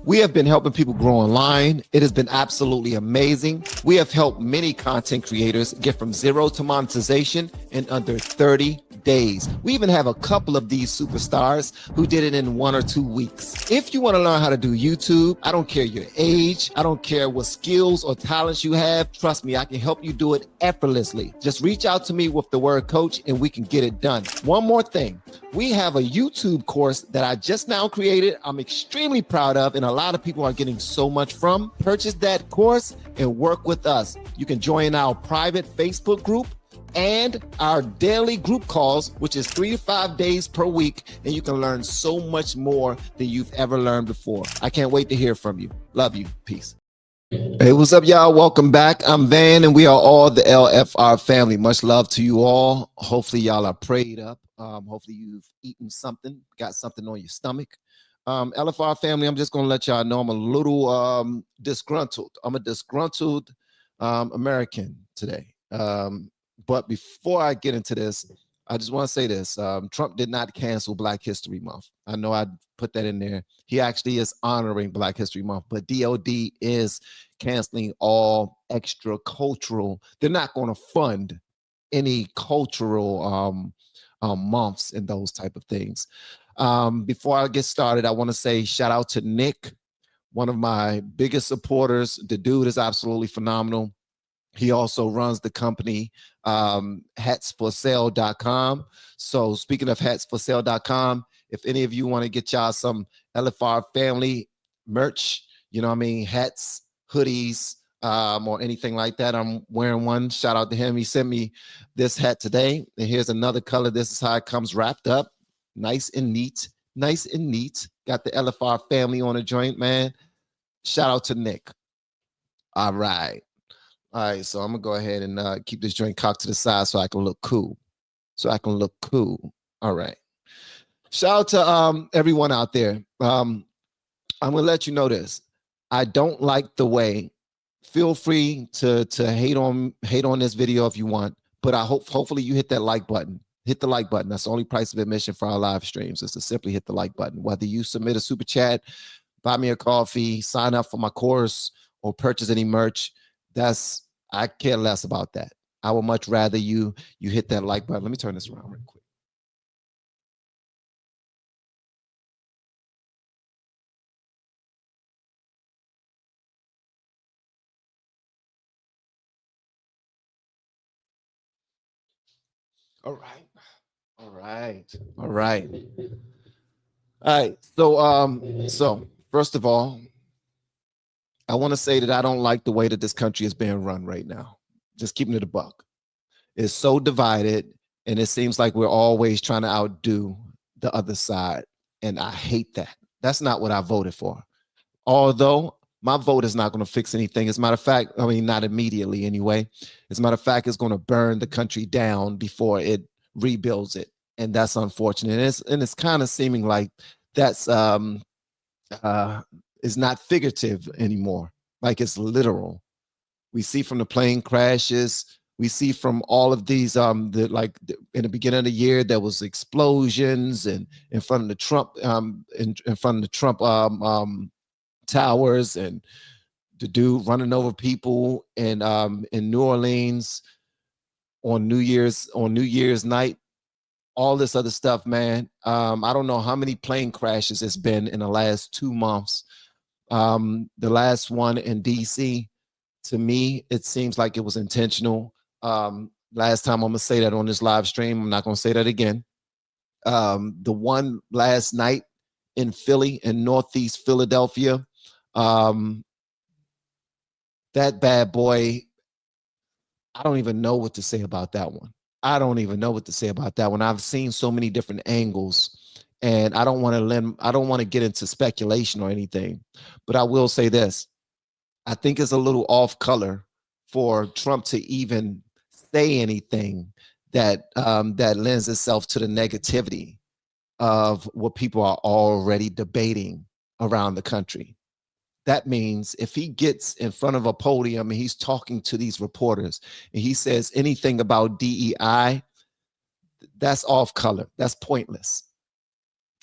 We have been helping people grow online. It has been absolutely amazing. We have helped many content creators get from zero to monetization in under 30 days. We even have a couple of these superstars who did it in 1 or 2 weeks. If you want to learn how to do YouTube, I don't care your age, I don't care what skills or talents you have. Trust me, I can help you do it effortlessly. Just reach out to me with the word coach and we can get it done. One more thing. We have a YouTube course that I just now created. I'm extremely proud of, and a lot of people are getting so much from. Purchase that course and work with us. You can join our private Facebook group and our daily group calls, which is 3 to 5 days per week, and you can learn so much more than you've ever learned before. I can't wait to hear from you. Love you. Peace. Hey, what's up, y'all? Welcome back. I'm Van, and we are all the LFR family. Much love to you all. Hopefully, y'all are prayed up. Hopefully, you've eaten something, got something on your stomach. LFR family, I'm just going to let y'all know I'm a little disgruntled. I'm a disgruntled American today. But before I get into this, I just want to say this. Trump did not cancel Black History Month. I know I put that in there. He actually is honoring Black History Month, but DOD is canceling all extra cultural. They're not going to fund any cultural months and those type of things. Before I get started, I want to say shout out to Nick, one of my biggest supporters. The dude is absolutely phenomenal. He also runs the company hatsforsale.com. So speaking of hatsforsale.com, if any of you want to get y'all some LFR family merch, you know what I mean, hats, hoodies, or anything like that, I'm wearing one. Shout out to him. He sent me this hat today. And here's another color. This is how it comes wrapped up. Nice and neat. Nice and neat. Got the LFR family on a joint, man. Shout out to Nick. All right. All right, so I'm gonna go ahead and keep this joint cocked to the side so I can look cool. All right. Shout out to everyone out there. I'm gonna let you know this. I don't like the way. Feel free to hate on this video if you want, but I hopefully you hit that like button. Hit the like button. That's the only price of admission for our live streams, is to simply hit the like button. Whether you submit a super chat, buy me a coffee, sign up for my course, or purchase any merch, I care less about that. I would much rather you hit that like button. Let me turn this around real quick. All right. All right. All right. All right. So first of all, I want to say that I don't like the way that this country is being run right now. Just keeping it a buck. It's so divided, and it seems like we're always trying to outdo the other side. And I hate that. That's not what I voted for. Although my vote is not going to fix anything. As a matter of fact, I mean, not immediately anyway. As a matter of fact, it's going to burn the country down before it rebuilds it. And that's unfortunate. And it's kind of seeming like that's is not figurative anymore. Like it's literal. We see from the plane crashes, we see from all of these in the beginning of the year there was explosions and in front of the Trump in front of the Trump towers, and the dude running over people in New Orleans on New Year's night. All this other stuff, man. I don't know how many plane crashes it's been in the last 2 months. The last one in DC, to me, it seems like it was intentional. Last time, I'm gonna say that on this live stream. I'm not gonna say that again. The one last night in Philly, in Northeast Philadelphia, that bad boy, I don't even know what to say about that one. I've seen so many different angles, and I don't want to get into speculation or anything, but I will say this. I think it's a little off color for Trump to even say anything that that lends itself to the negativity of what people are already debating around the country. That means if he gets in front of a podium and he's talking to these reporters and he says anything about DEI, that's off color. That's pointless.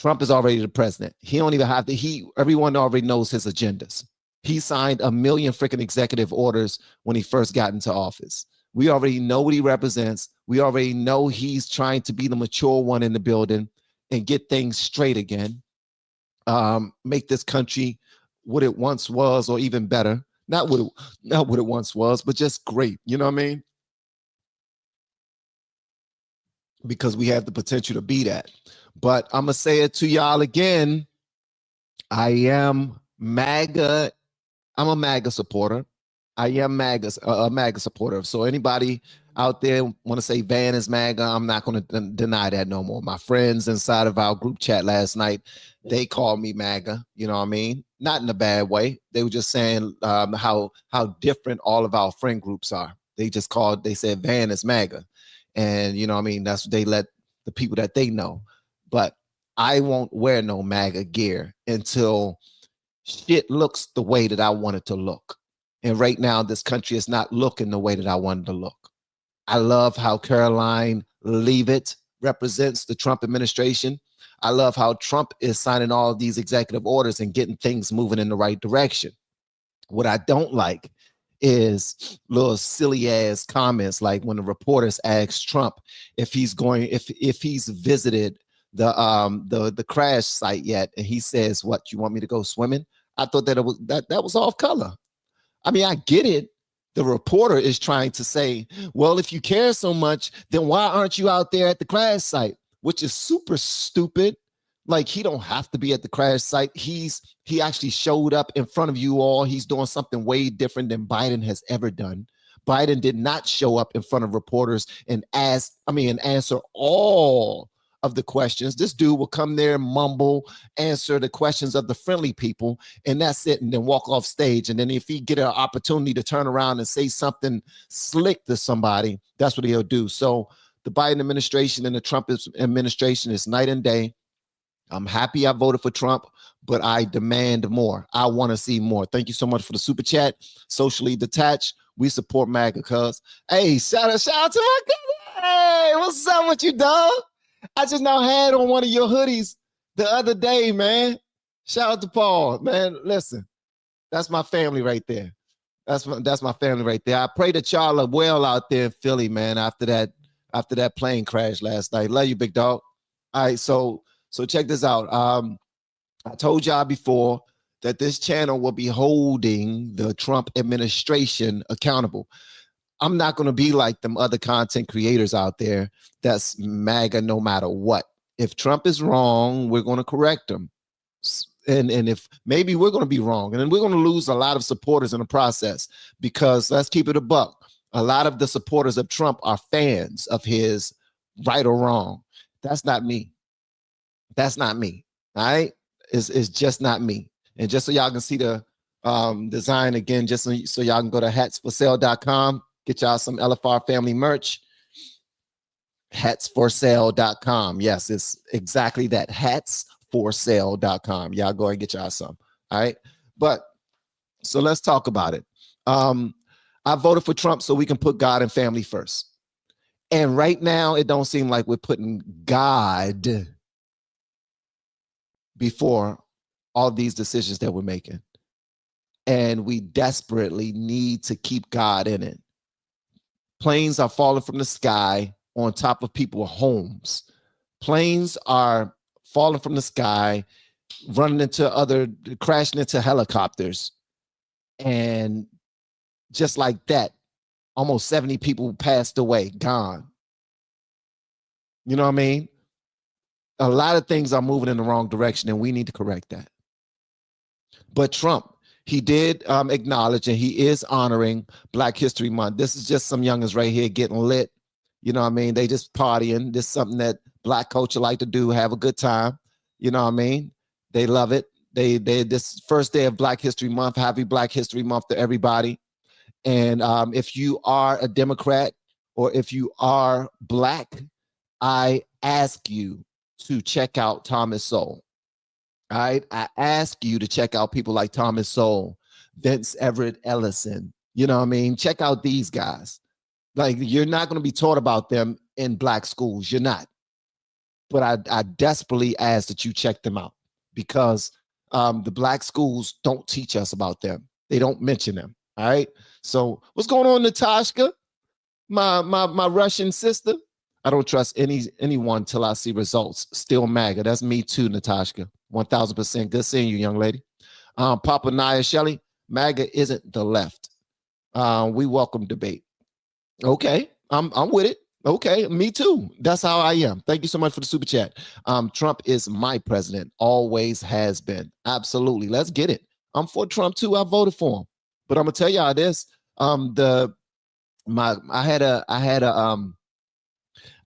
Trump is already the president. He don't even have to, everyone already knows his agendas. He signed a million freaking executive orders when he first got into office. We already know what he represents. We already know he's trying to be the mature one in the building and get things straight again. Make this country what it once was, or even better. Not what it once was, but just great. You know what I mean? Because we have the potential to be that. But I'm gonna say it to y'all again. I am MAGA. I'm a MAGA supporter. I am a MAGA supporter. So anybody out there want to say Van is MAGA, I'm not going to deny that no more. My friends inside of our group chat last night, they called me MAGA. You know what I mean? Not in a bad way. They were just saying how different all of our friend groups are. They said Van is MAGA. And you know what I mean? That's what they let the people that they know. But I won't wear no MAGA gear until shit looks the way that I want it to look. And right now, this country is not looking the way that I wanted to look. I love how Caroline Leavitt represents the Trump administration. I love how Trump is signing all of these executive orders and getting things moving in the right direction. What I don't like is little silly ass comments like when the reporters asked Trump if he's visited the crash site yet, and he says, "What, you want me to go swimming?" I thought that that was off color. I mean, I get it. The reporter is trying to say, well, if you care so much, then why aren't you out there at the crash site? Which is super stupid. Like, he don't have to be at the crash site. He actually showed up in front of you all. He's doing something way different than Biden has ever done. Biden did not show up in front of reporters and answer all of the questions. This dude will come there, mumble, answer the questions of the friendly people, and that's it, and then walk off stage. And then if he get an opportunity to turn around and say something slick to somebody, that's what he'll do. So the Biden administration and the Trump administration is night and day. I'm happy I voted for Trump, but I demand more. I want to see more. Thank you so much for the super chat. Socially detached. We support MAGA, cuz. Hey, shout out to my guy. Hey, what's up with you, dog? I just now had on one of your hoodies the other day, man. Shout out to Paul, man. Listen, that's my family right there. That's my family right there. I pray that y'all are well out there in Philly, man, after that plane crash last night. Love you, big dog. All right, so check this out. I told y'all before that this channel will be holding the Trump administration accountable. I'm not going to be like them other content creators out there that's MAGA no matter what. If Trump is wrong, we're going to correct him. And if maybe we're going to be wrong, and then we're going to lose a lot of supporters in the process, because let's keep it a buck. A lot of the supporters of Trump are fans of his, right or wrong. That's not me. That's not me. All right. It's just not me. And just so y'all can see the design again, just so y'all can go to hatsforsale.com. Get y'all some LFR family merch. Hatsforsale.com. Yes, it's exactly that. Hatsforsale.com. Y'all go and get y'all some. All right. But so let's talk about it. I voted for Trump so we can put God and family first. And right now, it don't seem like we're putting God before all these decisions that we're making. And we desperately need to keep God in it. Planes are falling from the sky on top of people's homes. Planes are falling from the sky, crashing into helicopters. And just like that, almost 70 people passed away, gone. You know what I mean? A lot of things are moving in the wrong direction, and we need to correct that. But Trump, he did acknowledge, and he is honoring Black History Month. This is just some youngins right here getting lit. You know what I mean? They just partying. This is something that Black culture like to do, have a good time. You know what I mean? They love it. They this first day of Black History Month, happy Black History Month to everybody. And if you are a Democrat or if you are Black, I ask you to check out Thomas Sowell. All right. I ask you to check out people like Thomas Sowell, Vince Everett Ellison. You know what I mean? Check out these guys. Like, you're not going to be taught about them in Black schools. You're not. but I desperately ask that you check them out because the black schools don't teach us about them. They don't mention them. All right. So what's going on, Natasha? My Russian sister. I don't trust anyone till I see results. Still MAGA. That's me too, Natasha. 1000%. Good seeing you, young lady. Papa Nia Shelley. MAGA isn't the left. We welcome debate. Okay, I'm with it. Okay, me too. That's how I am. Thank you so much for the super chat. Trump is my president. Always has been. Absolutely. Let's get it. I'm for Trump too. I voted for him. But I'm gonna tell y'all this.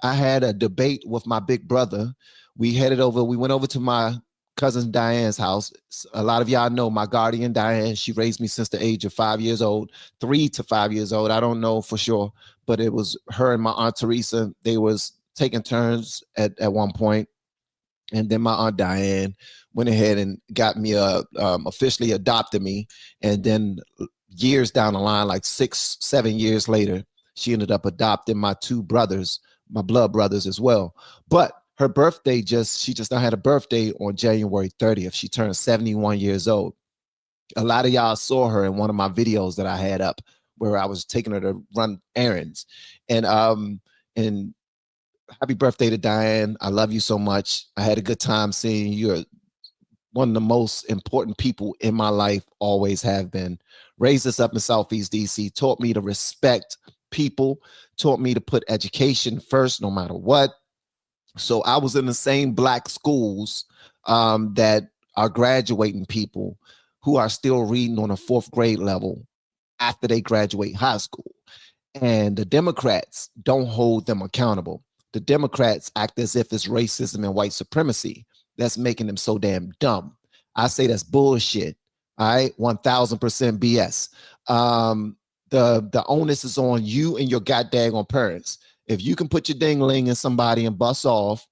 I had a debate with my big brother. We went over to my cousin Diane's house. A lot of y'all know my guardian Diane. She raised me since the age of 5 years old, 3 to 5 years old. I don't know for sure, but it was her and my Aunt Teresa. They was taking turns at one point. And then my Aunt Diane went ahead and got me officially adopted me. And then years down the line, like 6, 7 years later, she ended up adopting my two brothers, my blood brothers as well. But her birthday she just now had a birthday on January 30th. She turned 71 years old. A lot of y'all saw her in one of my videos that I had up where I was taking her to run errands. And happy birthday to Diane. I love you so much. I had a good time seeing you. You're one of the most important people in my life, always have been. Raised us up in Southeast DC, taught me to respect people, taught me to put education first no matter what. So I was in the same black schools that are graduating people who are still reading on a 4th grade level after they graduate high school. And the Democrats don't hold them accountable. The Democrats act as if it's racism and white supremacy that's making them so damn dumb. I say that's bullshit. All right, 1000% BS. The onus is on you and your goddamn parents. If you can put your ding-ling in somebody and bust off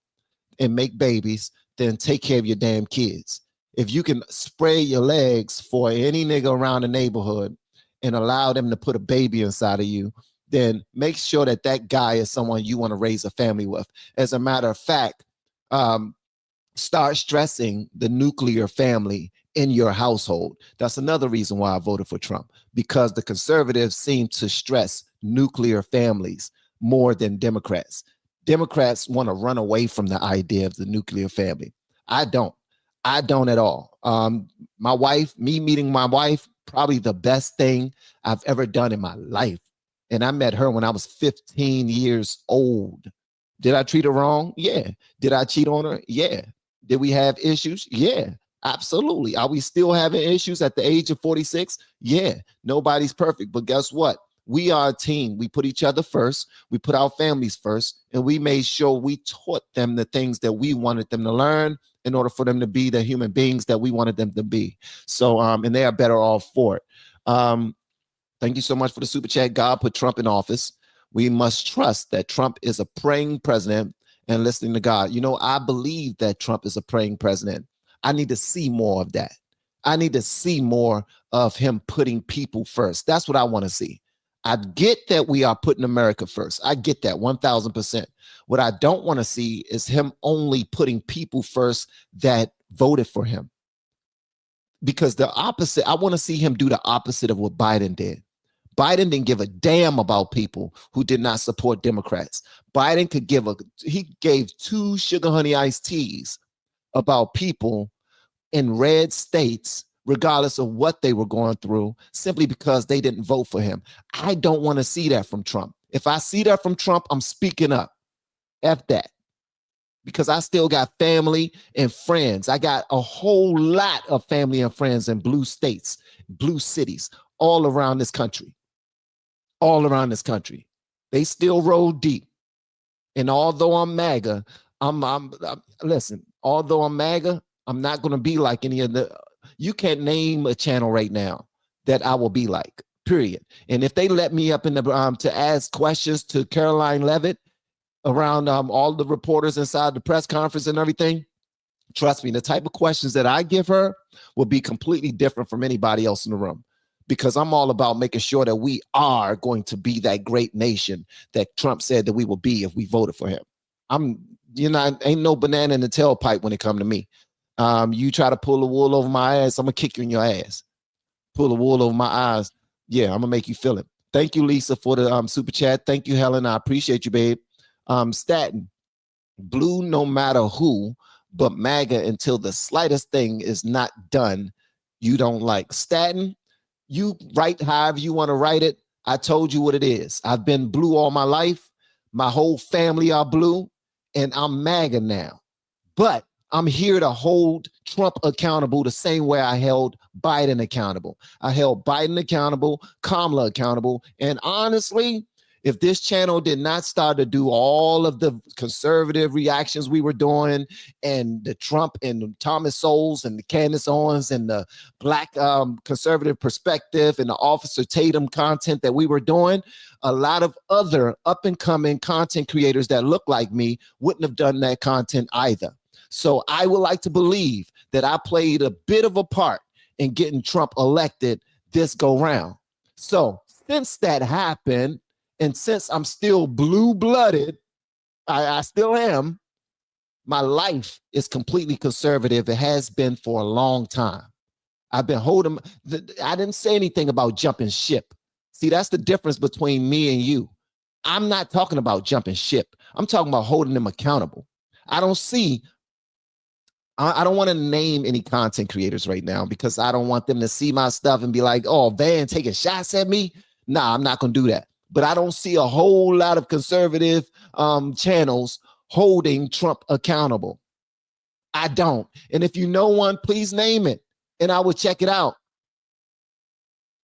and make babies, then take care of your damn kids. If you can spray your legs for any nigga around the neighborhood and allow them to put a baby inside of you, then make sure that that guy is someone you want to raise a family with. As a matter of fact, start stressing the nuclear family in your household. That's another reason why I voted for Trump, because the conservatives seem to stress nuclear families more than Democrats. Democrats want to run away from the idea of the nuclear family. I don't at all. Me meeting my wife, probably the best thing I've ever done in my life. And I met her when I was 15 years old. Did I treat her wrong? Yeah. Did I cheat on her? Yeah. Did we have issues? Yeah, absolutely. Are we still having issues at the age of 46? Yeah, nobody's perfect. But guess what? We are a team. We put each other first. We put our families first. And we made sure we taught them the things that we wanted them to learn in order for them to be the human beings that we wanted them to be. So, and they are better off for it. Thank you so much for the super chat. God put Trump in office. We must trust that Trump is a praying president and listening to God. You know, I believe that Trump is a praying president. I need to see more of that. I need to see more of him putting people first. That's what I want to see. I get that we are putting America first. I get that 1000%. What I don't want to see is him only putting people first that voted for him. Because the opposite, I want to see him do the opposite of what Biden did. Biden didn't give a damn about people who did not support Democrats. Biden he gave 2 sugar honey iced teas about people in red states, regardless of what they were going through, simply because they didn't vote for him. I don't want to see that from Trump. If I see that from Trump, I'm speaking up. F that. Because I still got family and friends. I got a whole lot of family and friends in blue states, blue cities, all around this country. All around this country. They still roll deep. And although I'm MAGA, listen, although I'm MAGA, I'm not going to be like any of you can't name a channel right now that I will be like, period. And if they let me up in the, to ask questions to Caroline Levitt around all the reporters inside the press conference and everything, trust me, the type of questions that I give her will be completely different from anybody else in the room. Because I'm all about making sure that we are going to be that great nation that Trump said that we will be if we voted for him. You know, ain't no banana in the tailpipe when it come to me. You try to pull the wool over my ass, I'm gonna kick you in your ass. Pull the wool over my eyes. Yeah, I'm gonna make you feel it. Thank you, Lisa, for the super chat. Thank you, Helen. I appreciate you, babe. Statin, blue no matter who, but MAGA until the slightest thing is not done you don't like. Statin, you write however you want to write it. I told you what it is. I've been blue all my life. My whole family are blue, and I'm MAGA now. But I'm here to hold Trump accountable the same way I held Biden accountable. I held Biden accountable, Kamala accountable. And honestly, if this channel did not start to do all of the conservative reactions we were doing, and the Trump and the Thomas Sowell and the Candace Owens and the Black conservative perspective and the Officer Tatum content that we were doing, a lot of other up and coming content creators that look like me wouldn't have done that content either. So I would like to believe that I played a bit of a part in getting Trump elected this go round. So since that happened, and since I'm still blue-blooded, I still am, my life is completely conservative. It has been for a long time. I've been holding, I didn't say anything about jumping ship. See, that's the difference between me and you. I'm not talking about jumping ship. I'm talking about holding them accountable. I don't want to name any content creators right now because I don't want them to see my stuff and be like, oh, Van taking shots at me. Nah, I'm not going to do that. But I don't see a whole lot of conservative channels holding Trump accountable. I don't. And if you know one, please name it and I would check it out.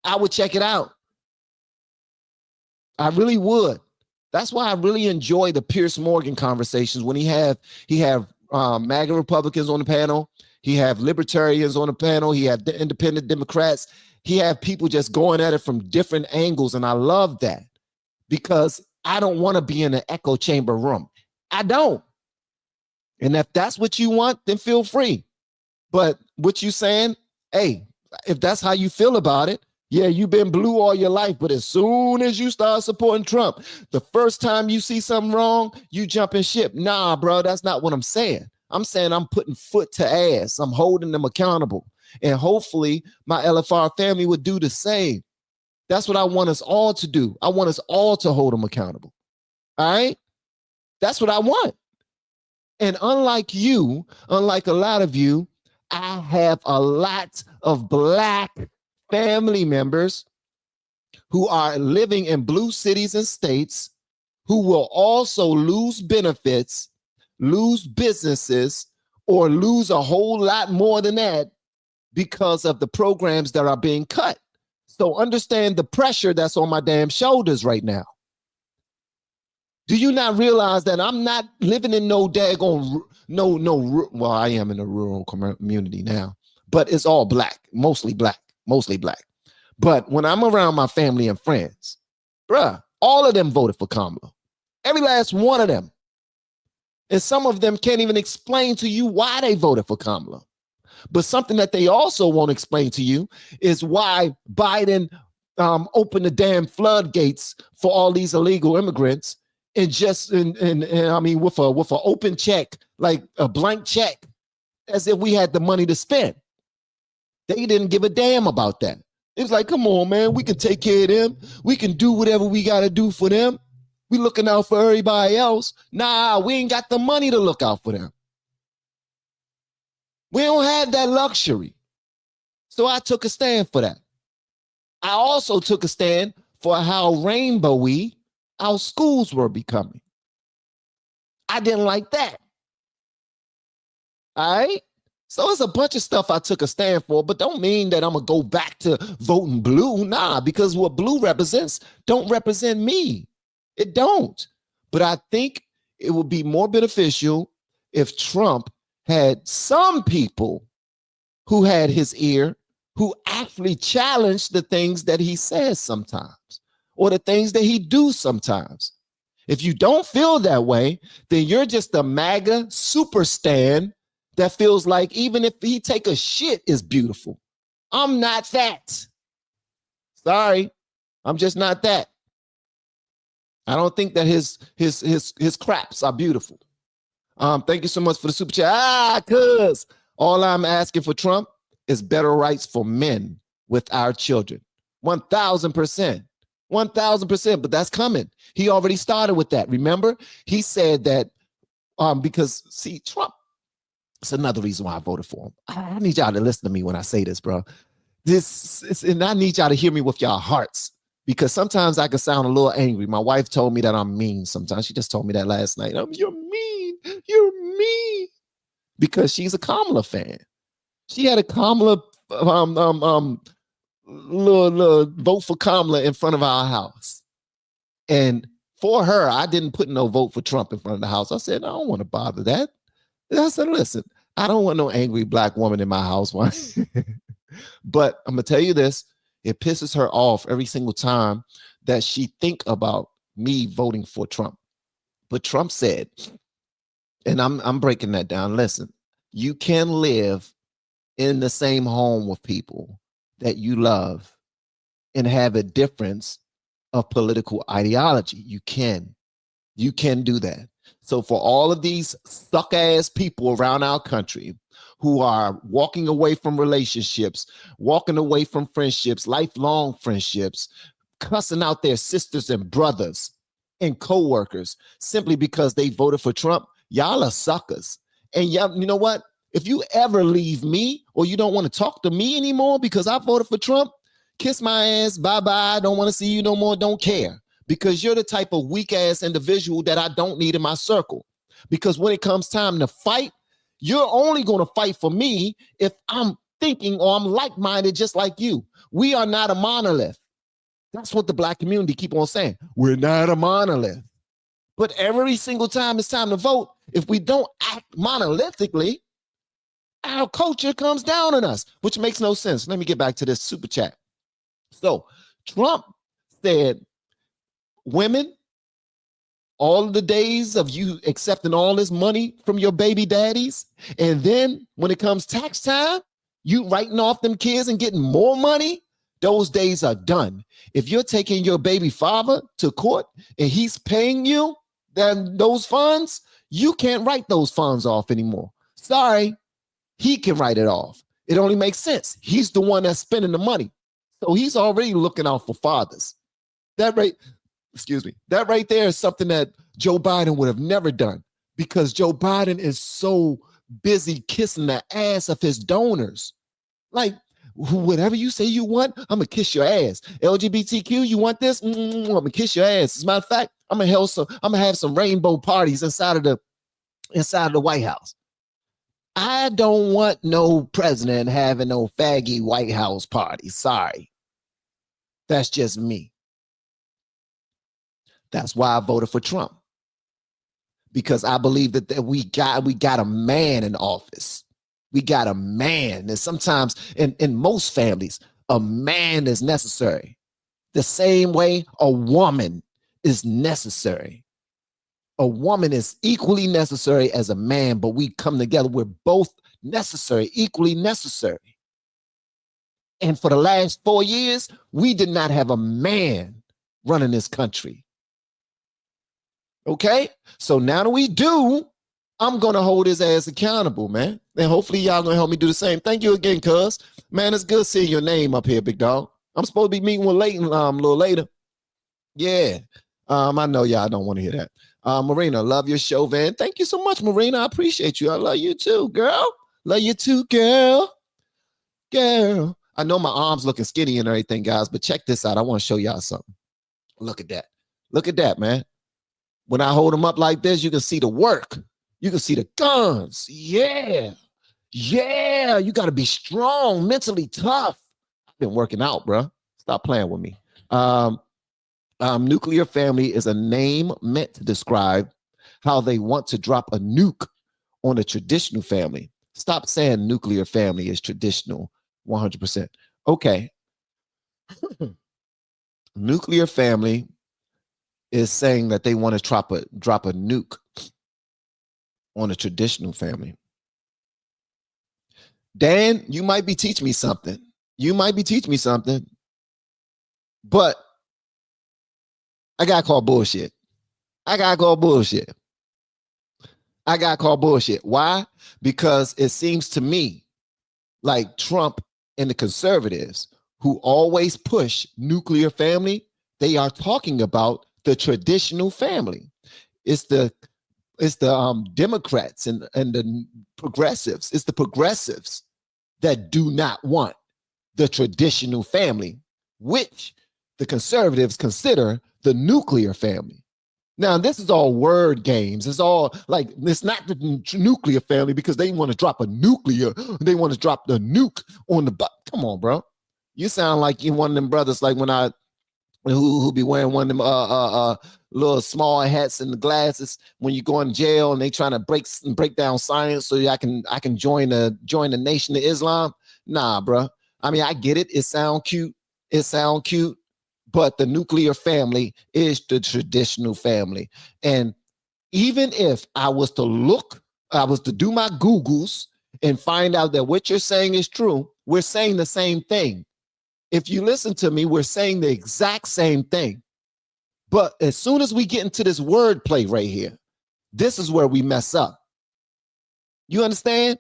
I would check it out. I really would. That's why I really enjoy the Pierce Morgan conversations when he have MAGA Republicans on the panel. He have libertarians on the panel. He have the independent Democrats. He have people just going at it from different angles. And I love that because I don't want to be in an echo chamber room. I don't. And if that's what you want, then feel free. But what you saying, hey, if that's how you feel about it, yeah, you've been blue all your life, but as soon as you start supporting Trump, the first time you see something wrong, you jump in ship. Nah, bro, that's not what I'm saying. I'm saying I'm putting foot to ass. I'm holding them accountable. And hopefully my LFR family would do the same. That's what I want us all to do. I want us all to hold them accountable. All right? That's what I want. And unlike you, unlike a lot of you, I have a lot of Black family members who are living in blue cities and states who will also lose benefits, lose businesses, or lose a whole lot more than that because of the programs that are being cut. So understand the pressure that's on my damn shoulders right now. Do you not realize that I'm not living in no daggone, well, I am in a rural community now, but it's all Black, mostly Black. But when I'm around my family and friends, bruh, all of them voted for Kamala. Every last one of them. And some of them can't even explain to you why they voted for Kamala. But something that they also won't explain to you is why Biden opened the damn floodgates for all these illegal immigrants and just, and I mean, with an open check, like a blank check, as if we had the money to spend. They didn't give a damn about that. It was like, come on, man, we can take care of them. We can do whatever we got to do for them. We looking out for everybody else. Nah, we ain't got the money to look out for them. We don't have that luxury. So I took a stand for that. I also took a stand for how rainbowy our schools were becoming. I didn't like that. All right? So it's a bunch of stuff I took a stand for, but don't mean that I'm going to go back to voting blue. Nah, because what blue represents don't represent me. It don't. But I think it would be more beneficial if Trump had some people who had his ear, who actually challenged the things that he says sometimes, or the things that he do sometimes. If you don't feel that way, then you're just a MAGA super stan that feels like even if he take a shit is beautiful. I'm not that. Sorry, I'm just not that. I don't think that his craps are beautiful. Thank you so much for the super chat. Cuz all I'm asking for Trump is better rights for men with our children. 1000%. 1000%. But that's coming. He already started with that. Remember, he said that because see, Trump, it's another reason why I voted for him. I need y'all to listen to me when I say this, bro. And I need y'all to hear me with y'all hearts because sometimes I can sound a little angry. My wife told me that I'm mean sometimes. She just told me that last night. You're mean. You're mean. Because she's a Kamala fan. She had a Kamala little vote for Kamala in front of our house. And for her, I didn't put no vote for Trump in front of the house. I said, I don't want to bother that. And I said, listen, I don't want no angry black woman in my house. But I'm going to tell you this. It pisses her off every single time that she think about me voting for Trump. But Trump said, and I'm breaking that down. Listen, you can live in the same home with people that you love and have a difference of political ideology. You can do that. So for all of these suck ass people around our country who are walking away from relationships, walking away from friendships, lifelong friendships, cussing out their sisters and brothers and coworkers simply because they voted for Trump, y'all are suckers. And y'all, you know what? If you ever leave me or you don't want to talk to me anymore because I voted for Trump, kiss my ass, bye-bye, don't want to see you no more, don't care. Because you're the type of weak-ass individual that I don't need in my circle. Because when it comes time to fight, you're only going to fight for me if I'm thinking or I'm like-minded just like you. We are not a monolith. That's what the black community keep on saying. We're not a monolith. But every single time it's time to vote, if we don't act monolithically, our culture comes down on us, which makes no sense. Let me get back to this super chat. So Trump said, women, all the days of you accepting all this money from your baby daddies, and then when it comes tax time, you writing off them kids and getting more money, those days are done. If you're taking your baby father to court and he's paying you then those funds, you can't write those funds off anymore. Sorry, he can write it off. It only makes sense. He's the one that's spending the money. So he's already looking out for fathers. That right there is something that Joe Biden would have never done because Joe Biden is so busy kissing the ass of his donors. Like, whatever you say you want, I'm going to kiss your ass. LGBTQ, you want this? I'm going to kiss your ass. As a matter of fact, I'm going to have some rainbow parties inside of the White House. I don't want no president having no faggy White House party. Sorry. That's just me. That's why I voted for Trump. Because I believe that we got a man in office. We got a man. And sometimes in most families, a man is necessary. The same way a woman is necessary. A woman is equally necessary as a man, but we come together. We're both necessary, equally necessary. And for the last 4 years, we did not have a man running this country. Okay? So now that we do, I'm going to hold his ass accountable, man. And hopefully y'all going to help me do the same. Thank you again, cuz. Man, it's good seeing your name up here, big dog. I'm supposed to be meeting with Leighton a little later. Yeah. I know y'all don't want to hear that. Marina, love your show, Van. Thank you so much, Marina. I appreciate you. I love you too, girl. Love you too, girl. Girl. I know my arms looking skinny and everything, guys, but check this out. I want to show y'all something. Look at that. Look at that, man. When I hold them up like this, you can see the work. You can see the guns. Yeah. Yeah. You got to be strong, mentally tough. I've been working out, bro. Stop playing with me. Nuclear family is a name meant to describe how they want to drop a nuke on a traditional family. Stop saying nuclear family is traditional 100%. Okay. Nuclear family is saying that they want to drop a nuke on a traditional family. Dan, you might be teaching me something. But I got called bullshit. I got called bullshit. Why? Because it seems to me like Trump and the conservatives who always push nuclear family, they are talking about the traditional family. It's the Democrats and the progressives. It's the progressives that do not want the traditional family, which the conservatives consider the nuclear family. Now, this is all word games. It's all like, it's not the nuclear family because they want to drop a nuclear. They want to drop the nuke on the butt. Come on, bro. You sound like you're one of them brothers, like when I, who be wearing one of them little small hats and the glasses when you go in jail and they trying to break down science so I can join the Nation of Islam. Nah, bro. I mean, I get it. It sound cute. But the nuclear family is the traditional family. And even if I was to do my Googles and find out that what you're saying is true, we're saying the same thing. If you listen to me, we're saying the exact same thing. But as soon as we get into this wordplay right here, this is where we mess up. You understand?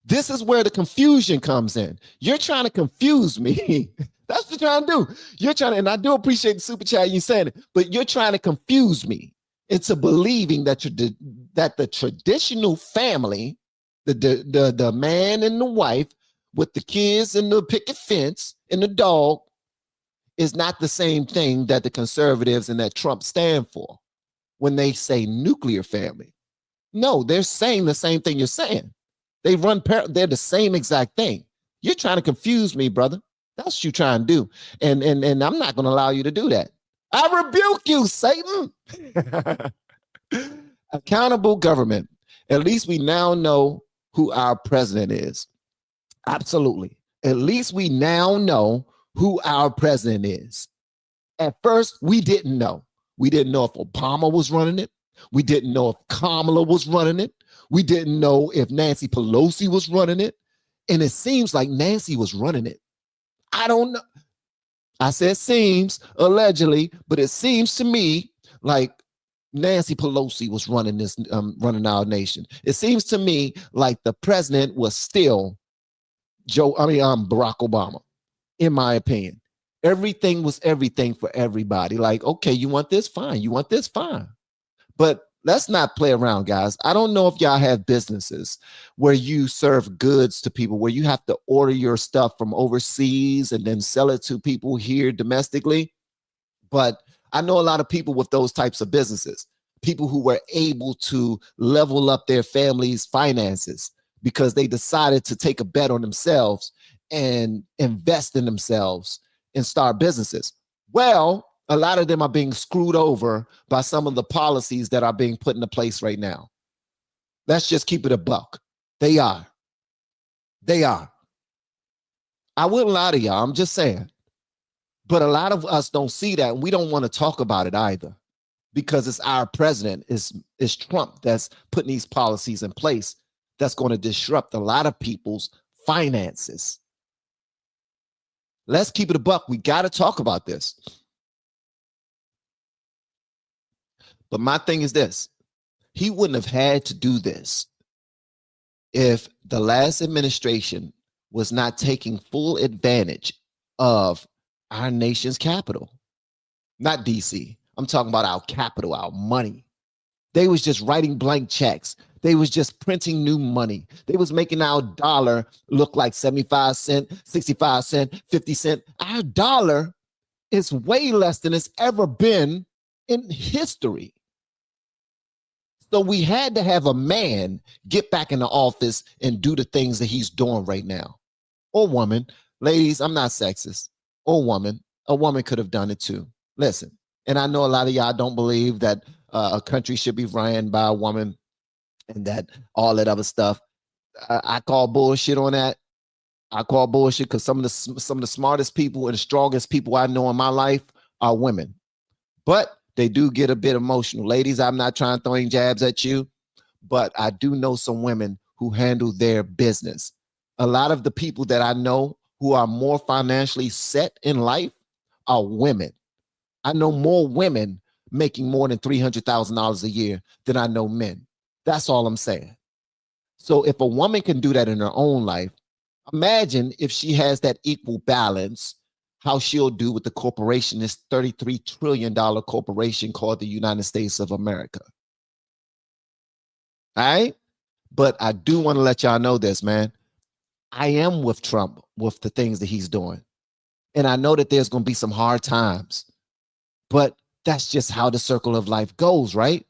This is where the confusion comes in. You're trying to confuse me. That's what you're trying to do. You're trying to, and I do appreciate the super chat you saying it, but you're trying to confuse me into believing that the traditional family, the man and the wife with the kids and the picket fence and the dog is not the same thing that the conservatives and that Trump stand for when they say nuclear family. No, they're saying the same thing you're saying. They're the same exact thing. You're trying to confuse me, brother. That's what you're trying to do. And I'm not going to allow you to do that. I rebuke you, Satan. Accountable government. At least we now know who our president is. Absolutely. At least we now know who our president is. At first, we didn't know. We didn't know if Obama was running it. We didn't know if Kamala was running it. We didn't know if Nancy Pelosi was running it. And it seems like Nancy was running it. I don't know. I said seems, allegedly, but it seems to me like Nancy Pelosi was running our nation. It seems to me like the president was still Barack Obama, in my opinion. Everything was everything for everybody. Like, okay, you want this? Fine. You want this? Fine. But let's not play around, guys. I don't know if y'all have businesses where you serve goods to people, where you have to order your stuff from overseas and then sell it to people here domestically. But I know a lot of people with those types of businesses, people who were able to level up their family's finances because they decided to take a bet on themselves and invest in themselves and start businesses. Well, a lot of them are being screwed over by some of the policies that are being put into place right now. Let's just keep it a buck. They are. I wouldn't lie to y'all. I'm just saying. But a lot of us don't see that, and we don't want to talk about it either because it's our president, it's Trump that's putting these policies in place that's going to disrupt a lot of people's finances. Let's keep it a buck. We got to talk about this. But my thing is this. He wouldn't have had to do this if the last administration was not taking full advantage of our nation's capital. Not DC. I'm talking about our capital, our money. They was just writing blank checks. They was just printing new money. They was making our dollar look like 75 cents, 65 cents, 50 cents. Our dollar is way less than it's ever been in history. So we had to have a man get back in the office and do the things that he's doing right now. Or woman. Ladies, I'm not sexist. Or woman. A woman could have done it too. Listen, and I know a lot of y'all don't believe that a country should be ran by a woman and that all that other stuff. I call bullshit on that. I call bullshit because some of the smartest people and the strongest people I know in my life are women. But they do get a bit emotional. Ladies, I'm not trying to throw any jabs at you, but I do know some women who handle their business. A lot of the people that I know who are more financially set in life are women. I know more women making more than $300,000 a year than I know men. That's all I'm saying. So if a woman can do that in her own life, imagine if she has that equal balance, how she'll do with the corporation, this $33 trillion corporation called the United States of America. All right. But I do want to let y'all know this, man. I am with Trump with the things that he's doing. And I know that there's going to be some hard times, but that's just how the circle of life goes, right?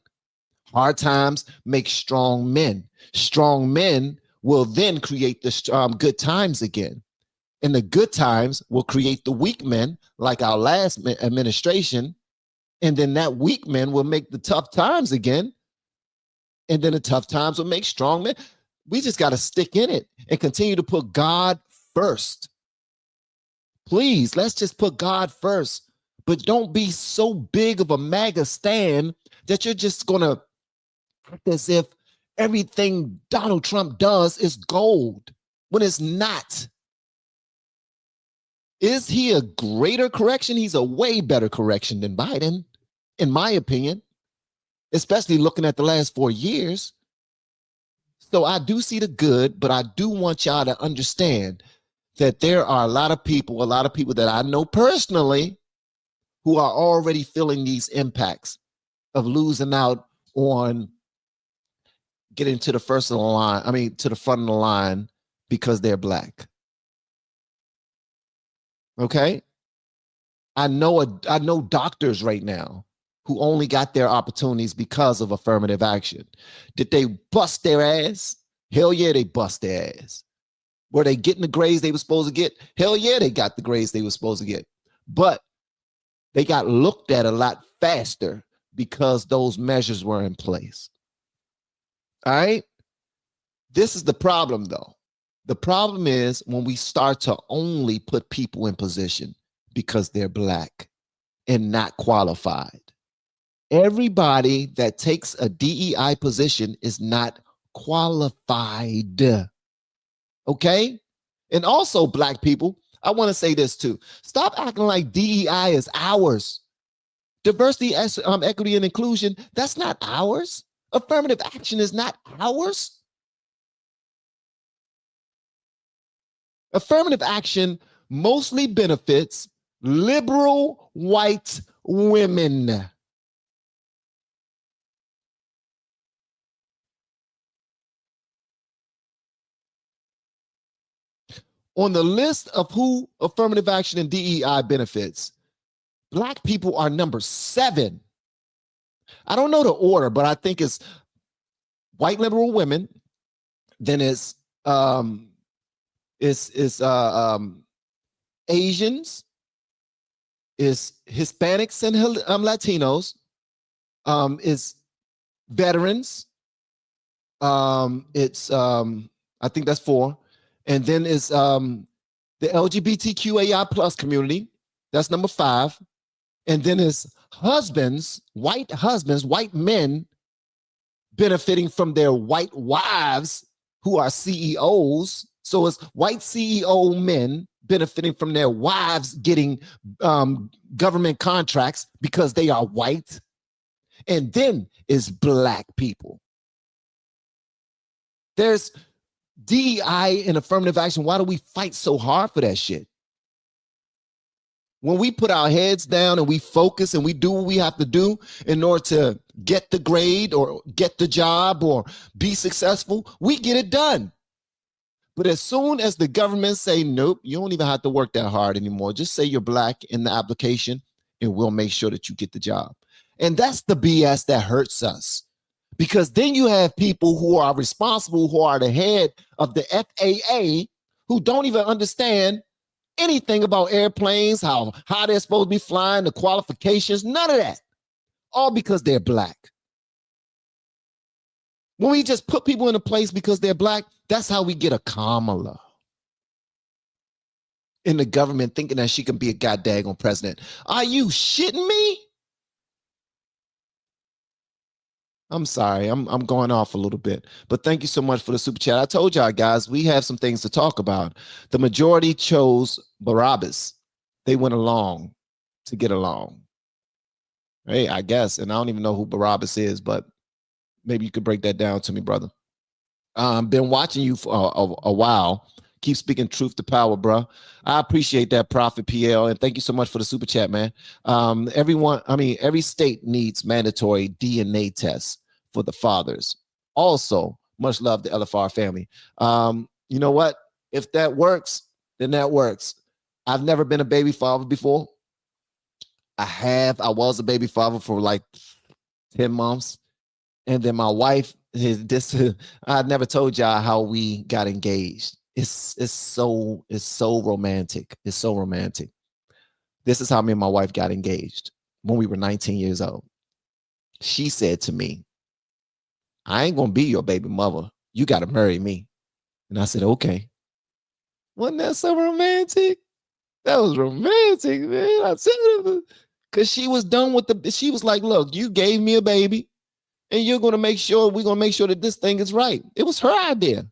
Hard times make strong men. Strong men will then create the good times again. And the good times will create the weak men, like our last administration. And then that weak men will make the tough times again. And then the tough times will make strong men. We just got to stick in it and continue to put God first. Please, let's just put God first. But don't be so big of a MAGA stand that you're just going to act as if everything Donald Trump does is gold when it's not. Is he a greater correction? He's a way better correction than Biden, in my opinion, especially looking at the last 4 years. So I do see the good, but I do want y'all to understand that there are a lot of people that I know personally who are already feeling these impacts of losing out on getting to the first of the line, to the front of the line because they're Black. Okay? I know doctors right now who only got their opportunities because of affirmative action. Did they bust their ass? Hell yeah, they bust their ass. Were they getting the grades they were supposed to get? Hell yeah, they got the grades they were supposed to get. But they got looked at a lot faster because those measures were in place. All right? This is the problem, though. The problem is when we start to only put people in position because they're Black and not qualified. Everybody that takes a DEI position is not qualified. Okay? And also, Black people, I want to say this too. Stop acting like DEI is ours. Diversity, equity, and inclusion, that's not ours. Affirmative action is not ours. Affirmative action mostly benefits liberal white women. On the list of who affirmative action and DEI benefits, Black people are number 7. I don't know the order, but I think it's white liberal women, then it's Asians, is Hispanics and Latinos, is veterans, it's I think that's 4, and then is the LGBTQAI plus community, that's number 5, and then is husbands, white men benefiting from their white wives who are CEOs. So it's white CEO men benefiting from their wives getting government contracts because they are white. And then is Black people. There's DEI and affirmative action. Why do we fight so hard for that shit? When we put our heads down and we focus and we do what we have to do in order to get the grade or get the job or be successful, we get it done. But as soon as the government say, nope, you don't even have to work that hard anymore. Just say you're Black in the application and we'll make sure that you get the job. And that's the BS that hurts us. Because then you have people who are responsible, who are the head of the FAA, who don't even understand anything about airplanes, how they're supposed to be flying, the qualifications, none of that. All because they're Black. When we just put people in a place because they're Black, that's how we get a Kamala in the government thinking that she can be a goddamn president. Are you shitting me? I'm sorry, I'm going off a little bit, but thank you so much for the super chat. I told y'all guys, we have some things to talk about. The majority chose Barabbas. They went along to get along. Hey, I guess, and I don't even know who Barabbas is, but Maybe you could break that down to me, brother. Been watching you for a while. Keep speaking truth to power, bro. I appreciate that, Prophet PL, and thank you so much for the super chat, man. Every state needs mandatory DNA tests for the fathers. Also, much love to LFR family. You know what? If that works, then that works. I've never been a baby father before. I was a baby father for like 10 months. And then my wife, I never told y'all how we got engaged. It's so romantic. It's so romantic. This is how me and my wife got engaged when we were 19 years old. She said to me, I ain't gonna be your baby mother. You gotta marry me. And I said, okay. Wasn't that so romantic? That was romantic, man. I said, because she was done with she was like, look, you gave me a baby. And we're gonna make sure that this thing is right. It was her idea.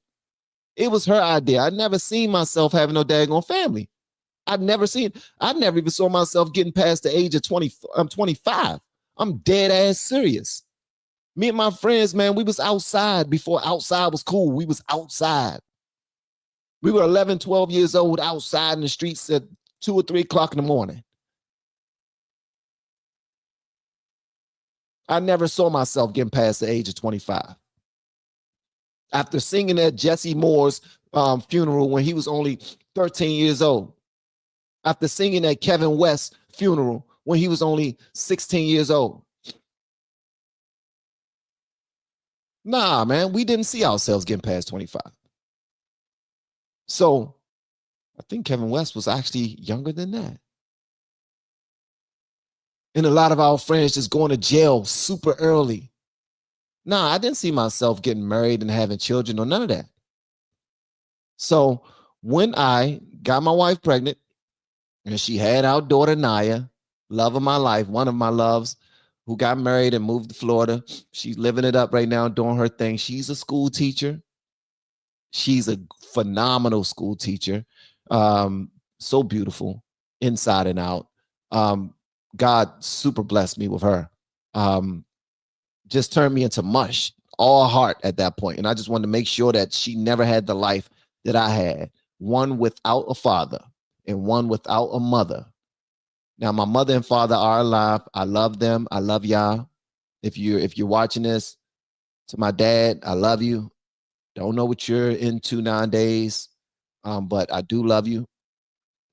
It was her idea. I'd never seen myself having no daggone family. I never even saw myself getting past the age of 20. I'm 25. I'm dead ass serious. Me and my friends, man, we was outside before outside was cool. We was outside. We were 11, 12 years old outside in the streets at 2 or 3 o'clock in the morning. I never saw myself getting past the age of 25. After singing at Jesse Moore's funeral when he was only 13 years old. After singing at Kevin West's funeral when he was only 16 years old. Nah, man, we didn't see ourselves getting past 25. So I think Kevin West was actually younger than that. And a lot of our friends just going to jail super early. Nah, I didn't see myself getting married and having children or none of that. So when I got my wife pregnant and she had our daughter Naya, love of my life, one of my loves, who got married and moved to Florida. She's living it up right now, doing her thing. She's a school teacher. She's a phenomenal school teacher. So beautiful inside and out. God super blessed me with her. Just turned me into mush, all heart at that point. And I just wanted to make sure that she never had the life that I had, one without a father and one without a mother. Now, my mother and father are alive. I love them. I love y'all. If you're watching this, to my dad, I love you. Don't know what you're into nowadays, but I do love you.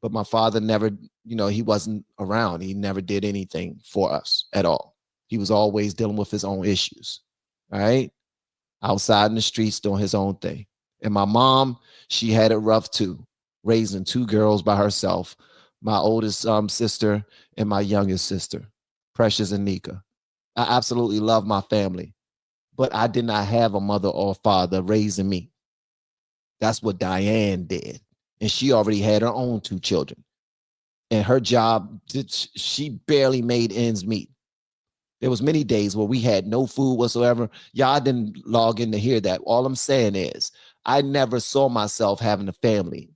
But my father never, he wasn't around. He never did anything for us at all. He was always dealing with his own issues, all right? Outside in the streets doing his own thing. And my mom, she had it rough too, raising 2 girls by herself, my oldest sister and my youngest sister, Precious and Nika. I absolutely love my family, but I did not have a mother or father raising me. That's what Diane did. And she already had her own 2 children. And her job, she barely made ends meet. There was many days where we had no food whatsoever. Y'all didn't log in to hear that. All I'm saying is I never saw myself having a family.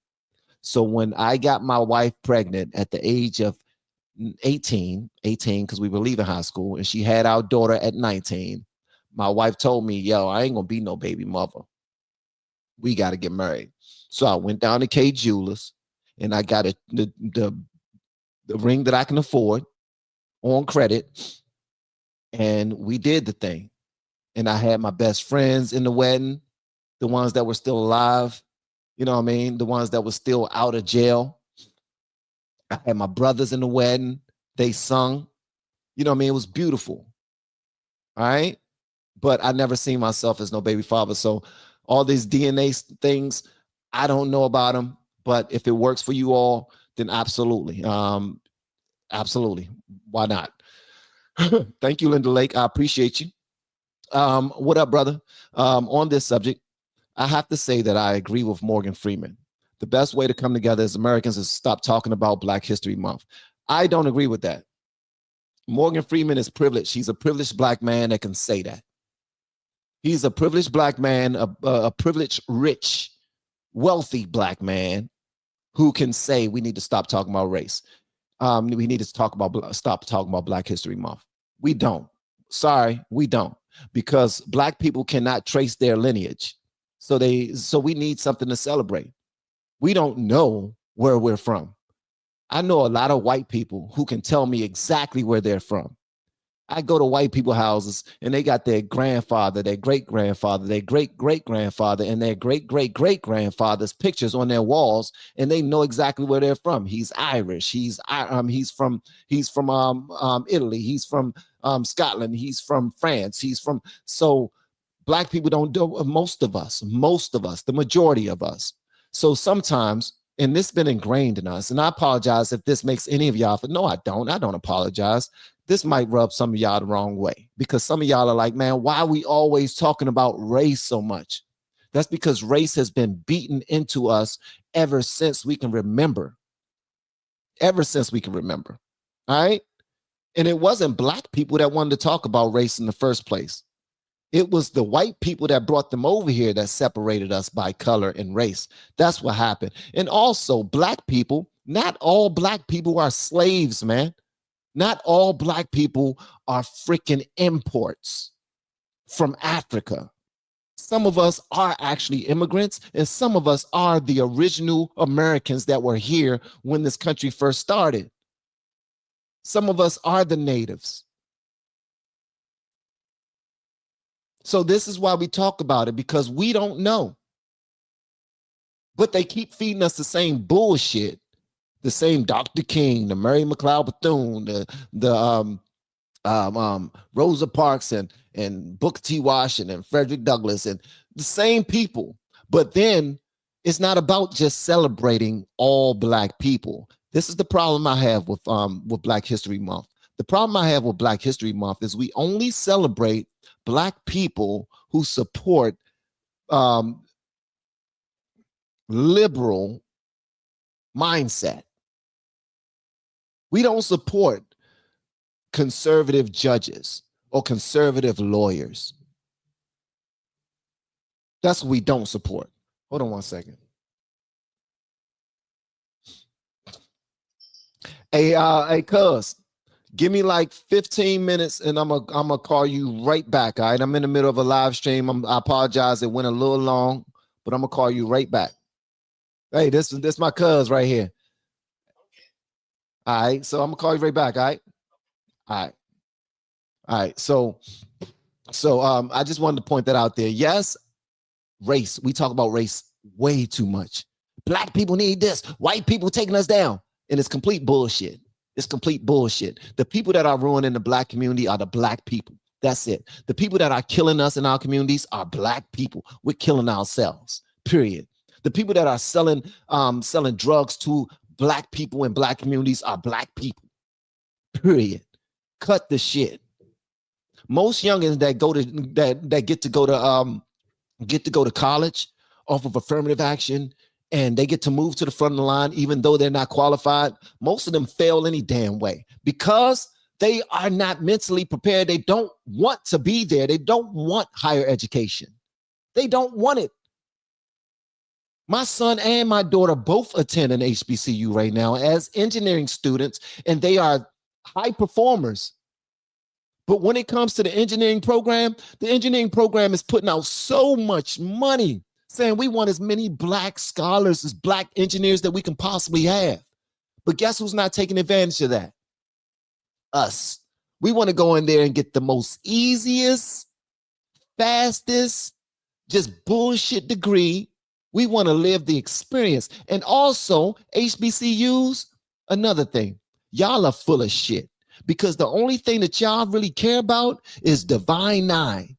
So when I got my wife pregnant at the age of 18, because we were leaving high school, and she had our daughter at 19, my wife told me, yo, I ain't going to be no baby mother. We got to get married. So I went down to K Jewelers and I got the ring that I can afford on credit. And we did the thing. And I had my best friends in the wedding, the ones that were still alive, you know what I mean? The ones that were still out of jail. I had my brothers in the wedding. They sung. You know what I mean? It was beautiful. All right. But I never seen myself as no baby father. So all these DNA things, I don't know about them. But if it works for you all, then absolutely. Absolutely. Why not? Thank you, Linda Lake. I appreciate you. What up, brother? On this subject, I have to say that I agree with Morgan Freeman. The best way to come together as Americans is stop talking about Black History Month. I don't agree with that. Morgan Freeman is privileged. He's a privileged Black man that can say that. He's a privileged Black man, a privileged, rich, wealthy Black man who can say we need to stop talking about race. We need to stop talking about Black History Month. We don't. Sorry, we don't. because black people cannot trace their lineage. So we need something to celebrate. We don't know where we're from. I know a lot of white people who can tell me exactly where they're from. I go to white people houses and they got their grandfather, their great grandfather, their great great grandfather, and their great great great grandfather's pictures on their walls, and they know exactly where they're from. He's Irish. He's from Italy. He's from Scotland. He's from France. So black people don't do, most of us, the majority of us. So sometimes, and this has been ingrained in us, and I apologize if this makes any of y'all, no, I don't apologize. This might rub some of y'all the wrong way, because some of y'all are like, man, why are we always talking about race so much? That's because race has been beaten into us ever since we can remember. Ever since we can remember. All right. And it wasn't black people that wanted to talk about race in the first place. It was the white people that brought them over here that separated us by color and race. That's what happened. And also, black people, not all black people are slaves, man. Not all black people are freaking imports from Africa. Some of us are actually immigrants, and some of us are the original Americans that were here when this country first started. Some of us are the natives. So this is why we talk about it, because we don't know. But they keep feeding us the same bullshit, the same Dr. King, the Mary McLeod Bethune, the Rosa Parks and Booker T. Washington and Frederick Douglass, and the same people. But then it's not about just celebrating all black people. This is the problem I have with Black History Month. The problem I have with Black History Month is we only celebrate black people who support liberal mindset. We don't support conservative judges or conservative lawyers. That's what we don't support. Hold on one second. Hey, cuz, give me like 15 minutes and I'm gonna call you right back. All right. I'm in the middle of a live stream. I apologize. It went a little long, but I'm gonna call you right back. Hey, this my cuz right here. All right. So I'm gonna call you right back. All right. All right. All right. So I just wanted to point that out there. Yes, race. We talk about race way too much. Black people need this. White people taking us down. And it's complete bullshit. It's complete bullshit. The people that are ruining the black community are the black people. That's it. The people that are killing us in our communities are black people. We're killing ourselves, period. The people that are selling drugs to black people in black communities are black people, period. Cut the shit. Most youngins that get to go to college off of affirmative action, and they get to move to the front of the line, even though they're not qualified, most of them fail any damn way because they are not mentally prepared. They don't want to be there. They don't want higher education. They don't want it. My son and my daughter both attend an HBCU right now as engineering students, and they are high performers. But when it comes to the engineering program is putting out so much money, saying we want as many black scholars, as black engineers that we can possibly have. But guess who's not taking advantage of that? Us. We want to go in there and get the most easiest, fastest, just bullshit degree. We want to live the experience. And also, HBCUs, another thing, y'all are full of shit, because the only thing that y'all really care about is Divine Nine,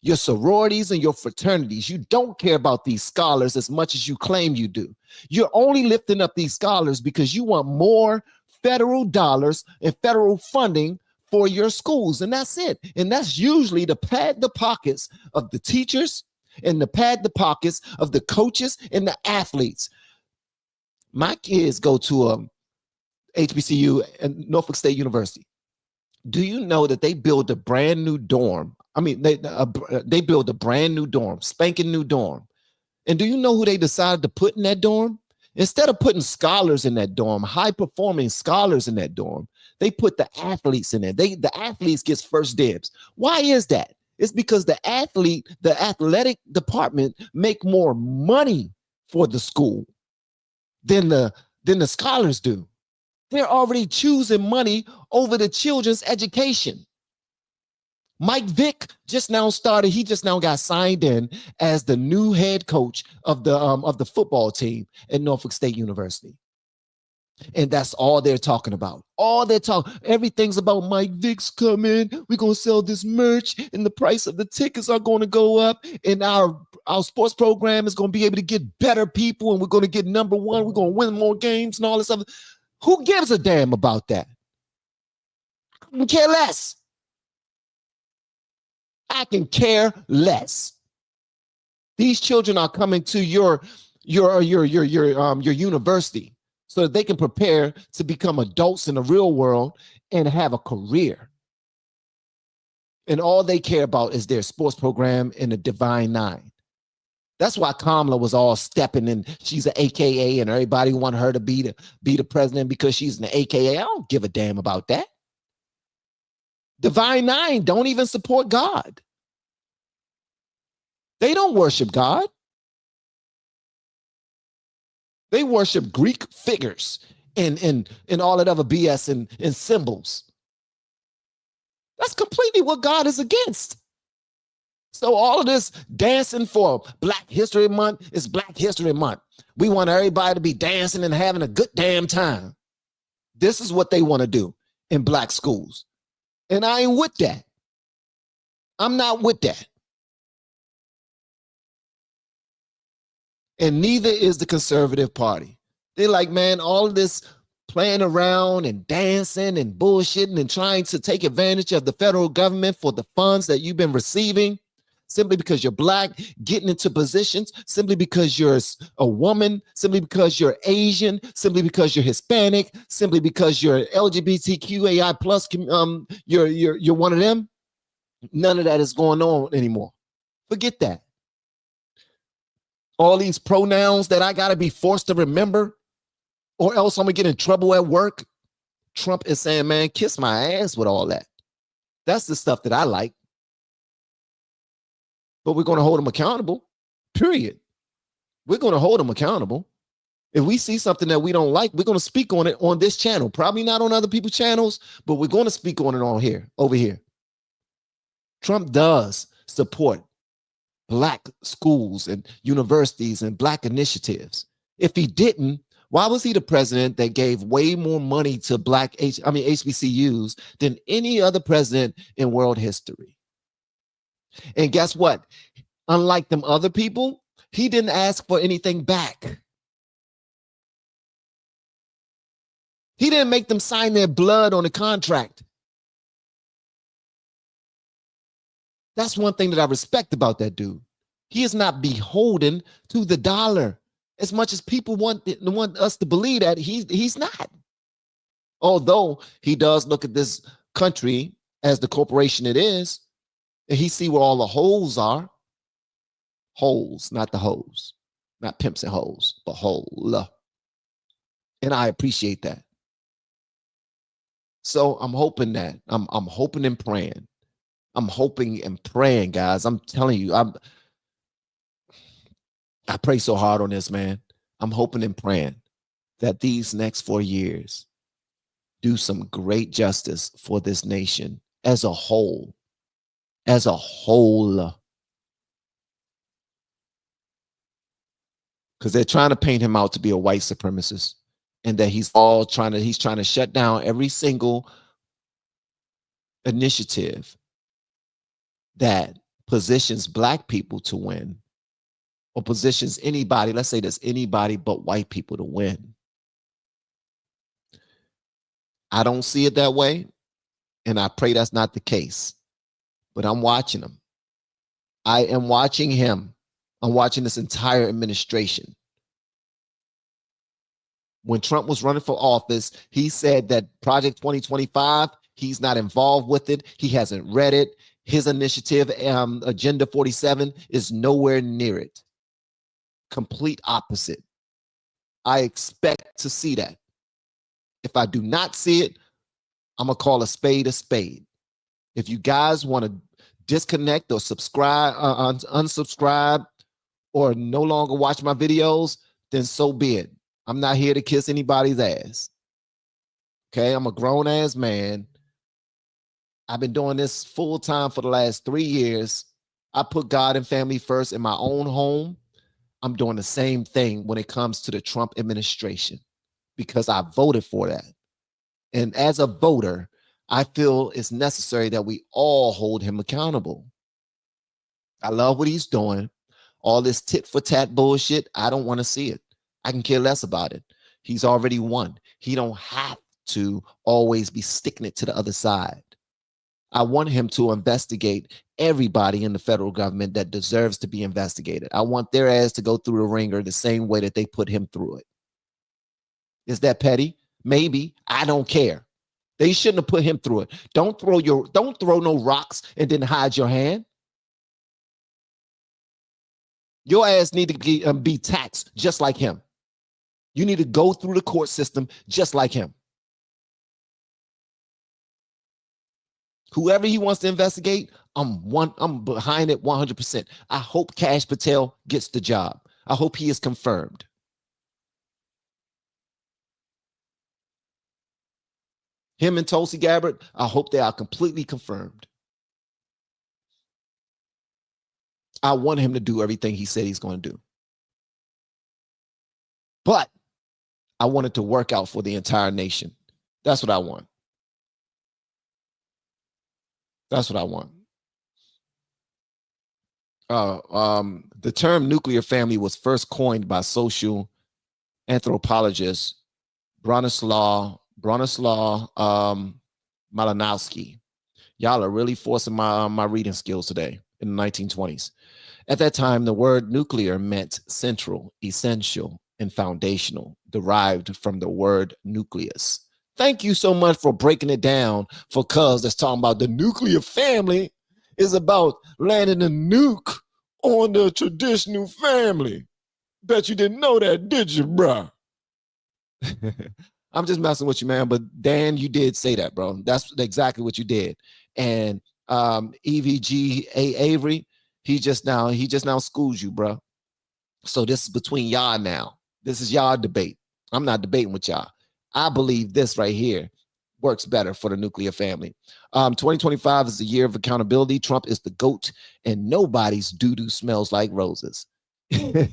your sororities and your fraternities. You don't care about these scholars as much as you claim you do. You're only lifting up these scholars because you want more federal dollars and federal funding for your schools. And that's it. And that's usually to pad the pockets of the teachers and to pad the pockets of the coaches and the athletes. My kids go to HBCU and Norfolk State University. Do you know that they build a brand new dorm? I mean, they build a brand new dorm, spanking new dorm. And do you know who they decided to put in that dorm? Instead of putting scholars in that dorm, high-performing scholars in that dorm, they put the athletes in there. The athletes gets first dibs. Why is that? It's because the athletic department make more money for the school than the scholars do. They're already choosing money over the children's education. Mike Vick just now started. He just now got signed in as the new head coach of the football team at Norfolk State University. And that's all they're talking about. All they're talking, everything's about Mike Vick's coming. We're gonna sell this merch, and the price of the tickets are going to go up, and our sports program is going to be able to get better people, and we're going to get number one. We're going to win more games and all this other. Who gives a damn about that? I can care less. I can care less. These children are coming to your university so that they can prepare to become adults in the real world and have a career. And all they care about is their sports program and the Divine Nine. That's why Kamala was all stepping in. She's an AKA, and everybody want her to be the president because she's an AKA. I don't give a damn about that. Divine Nine don't even support God. They don't worship God. They worship Greek figures and all that other BS and symbols. That's completely what God is against. So all of this dancing for Black History Month is Black History Month. We want everybody to be dancing and having a good damn time. This is what they want to do in Black schools. And I ain't with that. I'm not with that. And neither is the conservative party. They're like, man, all of this playing around and dancing and bullshitting and trying to take advantage of the federal government for the funds that you've been receiving simply because you're Black, getting into positions, simply because you're a woman, simply because you're Asian, simply because you're Hispanic, simply because you're LGBTQAI plus, you're one of them. None of that is going on anymore. Forget that. All these pronouns that I got to be forced to remember, or else I'm going to get in trouble at work. Trump is saying, man, kiss my ass with all that. That's the stuff that I like. But we're going to hold them accountable, period. We're going to hold them accountable. If we see something that we don't like, we're going to speak on it on this channel. Probably not on other people's channels, but we're going to speak on it over here. Trump does support Black schools and universities and Black initiatives. If he didn't, why was he the president that gave way more money to HBCUs than any other president in world history? And guess what? Unlike them other people, he didn't ask for anything back. He didn't make them sign their blood on the contract. That's one thing that I respect about that dude. He is not beholden to the dollar as much as people want us to believe that he's not. Although he does look at this country as the corporation it is, and he see where all the holes are. Holes, not the hoes. Not pimps and hoes, but hole. And I appreciate that. So I'm hoping that. I'm hoping and praying. I'm hoping and praying, guys. I'm telling you, I pray so hard on this, man. I'm hoping and praying that these next 4 years do some great justice for this nation as a whole. As a whole. Because they're trying to paint him out to be a white supremacist, and that he's trying to shut down every single initiative that positions Black people to win, or positions anybody, let's say there's anybody but white people to win. I don't see it that way, and I pray that's not the case. But I'm watching him. I am watching him. I'm watching this entire administration. When Trump was running for office, he said that Project 2025, he's not involved with it. He hasn't read it. His initiative, Agenda 47, is nowhere near it. Complete opposite. I expect to see that. If I do not see it, I'm going to call a spade a spade. If you guys want to disconnect or subscribe, unsubscribe, or no longer watch my videos, then so be it. I'm not here to kiss anybody's ass. Okay, I'm a grown ass man. I've been doing this full time for the last 3 years. I put God and family first in my own home. I'm doing the same thing when it comes to the Trump administration because I voted for that. And as a voter, I feel it's necessary that we all hold him accountable. I love what he's doing. All this tit for tat bullshit, I don't want to see it. I can care less about it. He's already won. He don't have to always be sticking it to the other side. I want him to investigate everybody in the federal government that deserves to be investigated. I want their ass to go through the ringer the same way that they put him through it. Is that petty? Maybe. I don't care. They shouldn't have put him through it. Don't throw no rocks and then hide your hand. Your ass need to be taxed just like him. You need to go through the court system just like him. Whoever he wants to investigate, I'm behind it 100%. I hope Kash Patel gets the job. I hope he is confirmed. Him and Tulsi Gabbard, I hope they are completely confirmed. I want him to do everything he said he's going to do. But I want it to work out for the entire nation. That's what I want. That's what I want. The term nuclear family was first coined by social anthropologist Bronislaw Malinowski. Y'all are really forcing my reading skills today in the 1920s. At that time, the word nuclear meant central, essential, and foundational, derived from the word nucleus. Thank you so much for breaking it down for cuz that's talking about the nuclear family is about landing a nuke on the traditional family. Bet you didn't know that, did you, bruh? I'm just messing with you, man. But Dan, you did say that, bro. That's exactly what you did. And EVGA Avery, he just now schools you, bro. So this is between y'all now. This is y'all debate. I'm not debating with y'all. I believe this right here works better for the nuclear family. 2025 is the year of accountability. Trump is the GOAT, and nobody's doo-doo smells like roses. But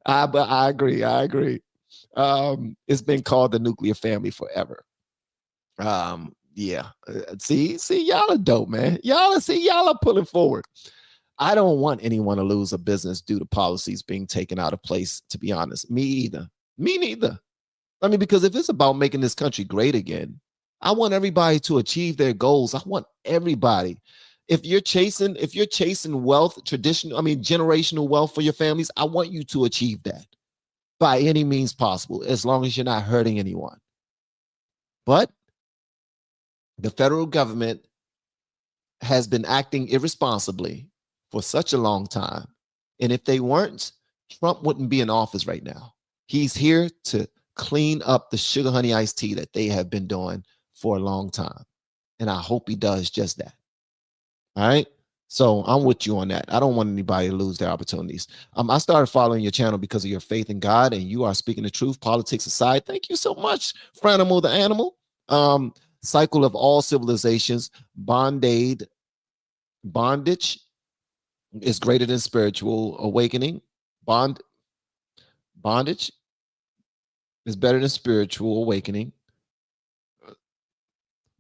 I agree. It's been called the nuclear family forever. See, y'all are dope, man. Y'all are pulling forward. I don't want anyone to lose a business due to policies being taken out of place, to be honest. Me either. Me neither. I mean, because if it's about making this country great again, I want everybody to achieve their goals. I want everybody. If you're chasing wealth, generational wealth for your families, I want you to achieve that by any means possible, as long as you're not hurting anyone. But the federal government has been acting irresponsibly for such a long time. And if they weren't, Trump wouldn't be in office right now. He's here to clean up the sugar honey iced tea that they have been doing for a long time. And I hope he does just that. All right. So I'm with you on that. I don't want anybody to lose their opportunities. I started following your channel because of your faith in God, and you are speaking the truth, politics aside. Thank you so much, Franimal the Animal. Cycle of all civilizations, bondage is greater than spiritual awakening. Bondage is better than spiritual awakening.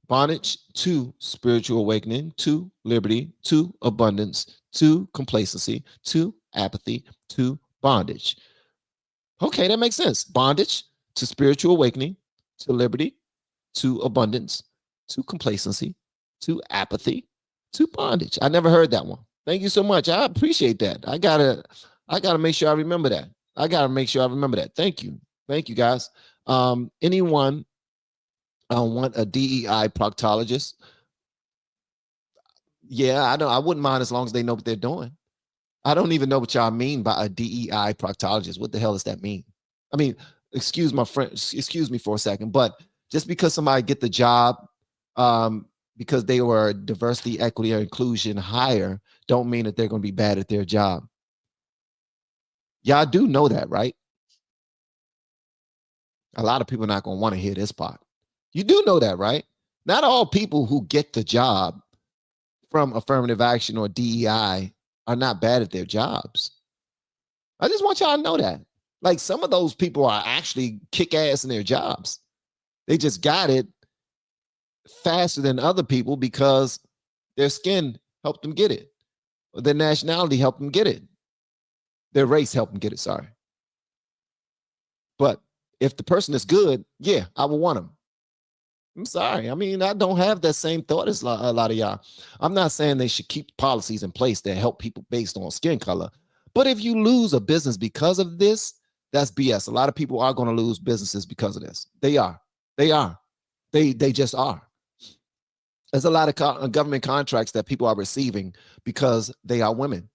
Bondage to spiritual awakening, to liberty, to abundance, to complacency, to apathy, to bondage. Okay, that makes sense. Bondage to spiritual awakening, to liberty, to abundance, to complacency, to apathy, to bondage. I never heard that one. Thank you so much. I appreciate that. I gotta make sure I remember that. Thank you, guys. Anyone want a DEI proctologist? Yeah, I know. I wouldn't mind as long as they know what they're doing. I don't even know what y'all mean by a DEI proctologist. What the hell does that mean? I mean, excuse me for a second, but just because somebody get the job, because they were diversity, equity, or inclusion hire don't mean that they're going to be bad at their job. Y'all do know that, right? A lot of people are not going to want to hear this part. You do know that, right? Not all people who get the job from affirmative action or DEI are not bad at their jobs. I just want y'all to know that. Like, some of those people are actually kick ass in their jobs. They just got it faster than other people because their skin helped them get it, or their nationality helped them get it, their race helped them get it. Sorry. But if the person is good, yeah, I will want them. I'm sorry. I mean, I don't have that same thought as a lot of y'all. I'm not saying they should keep policies in place that help people based on skin color. But if you lose a business because of this, that's BS. A lot of people are going to lose businesses because of this. They are. They are. They just are. There's a lot of government contracts that people are receiving because they are women.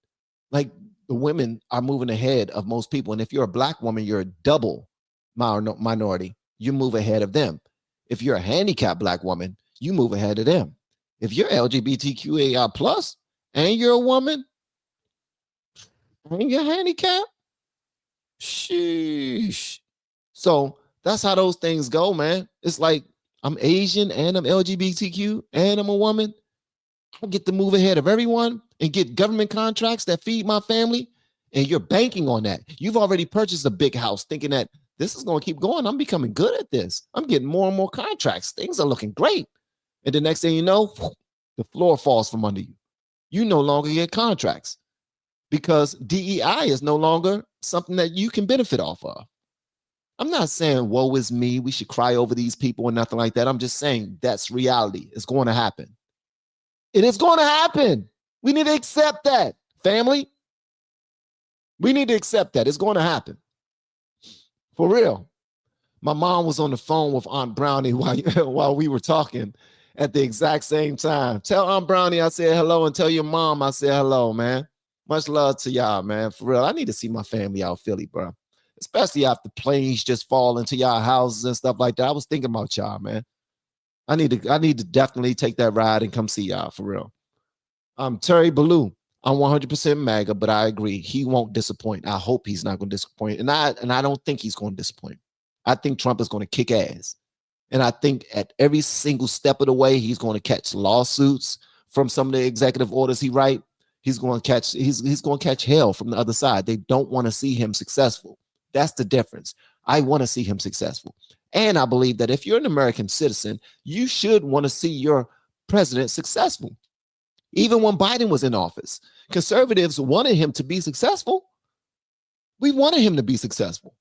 Like, the women are moving ahead of most people. And if you're a Black woman, you're a double minority. You move ahead of them. If you're a handicapped Black woman, you move ahead of them. If you're LGBTQAI plus and you're a woman and you're handicapped, sheesh. So that's how those things go, man. It's like, I'm Asian and I'm LGBTQ and I'm a woman. I get to move ahead of everyone and get government contracts that feed my family. And you're banking on that. You've already purchased a big house thinking that this is going to keep going. I'm becoming good at this. I'm getting more and more contracts. Things are looking great. And the next thing you know, the floor falls from under you. You no longer get contracts because DEI is no longer something that you can benefit off of. I'm not saying woe is me, we should cry over these people or nothing like that. I'm just saying that's reality. It's going to happen. It is going to happen. We need to accept that, family. We need to accept that. It's going to happen. For real. My mom was on the phone with Aunt Brownie while we were talking at the exact same time. Tell Aunt Brownie I said hello, and tell your mom I said hello, man. Much love to y'all, man. For real. I need to see my family out Philly, bro. Especially after planes just fall into y'all houses and stuff like that. I was thinking about y'all, man. I need to definitely take that ride and come see y'all, for real. Terry Ballou. I'm 100% MAGA, but I agree. He won't disappoint. I hope he's not going to disappoint. And I don't think he's going to disappoint. I think Trump is going to kick ass. And I think at every single step of the way, he's going to catch lawsuits from some of the executive orders he write. He's going to catch hell from the other side. They don't want to see him successful. That's the difference. I want to see him successful. And I believe that if you're an American citizen, you should want to see your president successful. Even when Biden was in office, conservatives wanted him to be successful. We wanted him to be successful.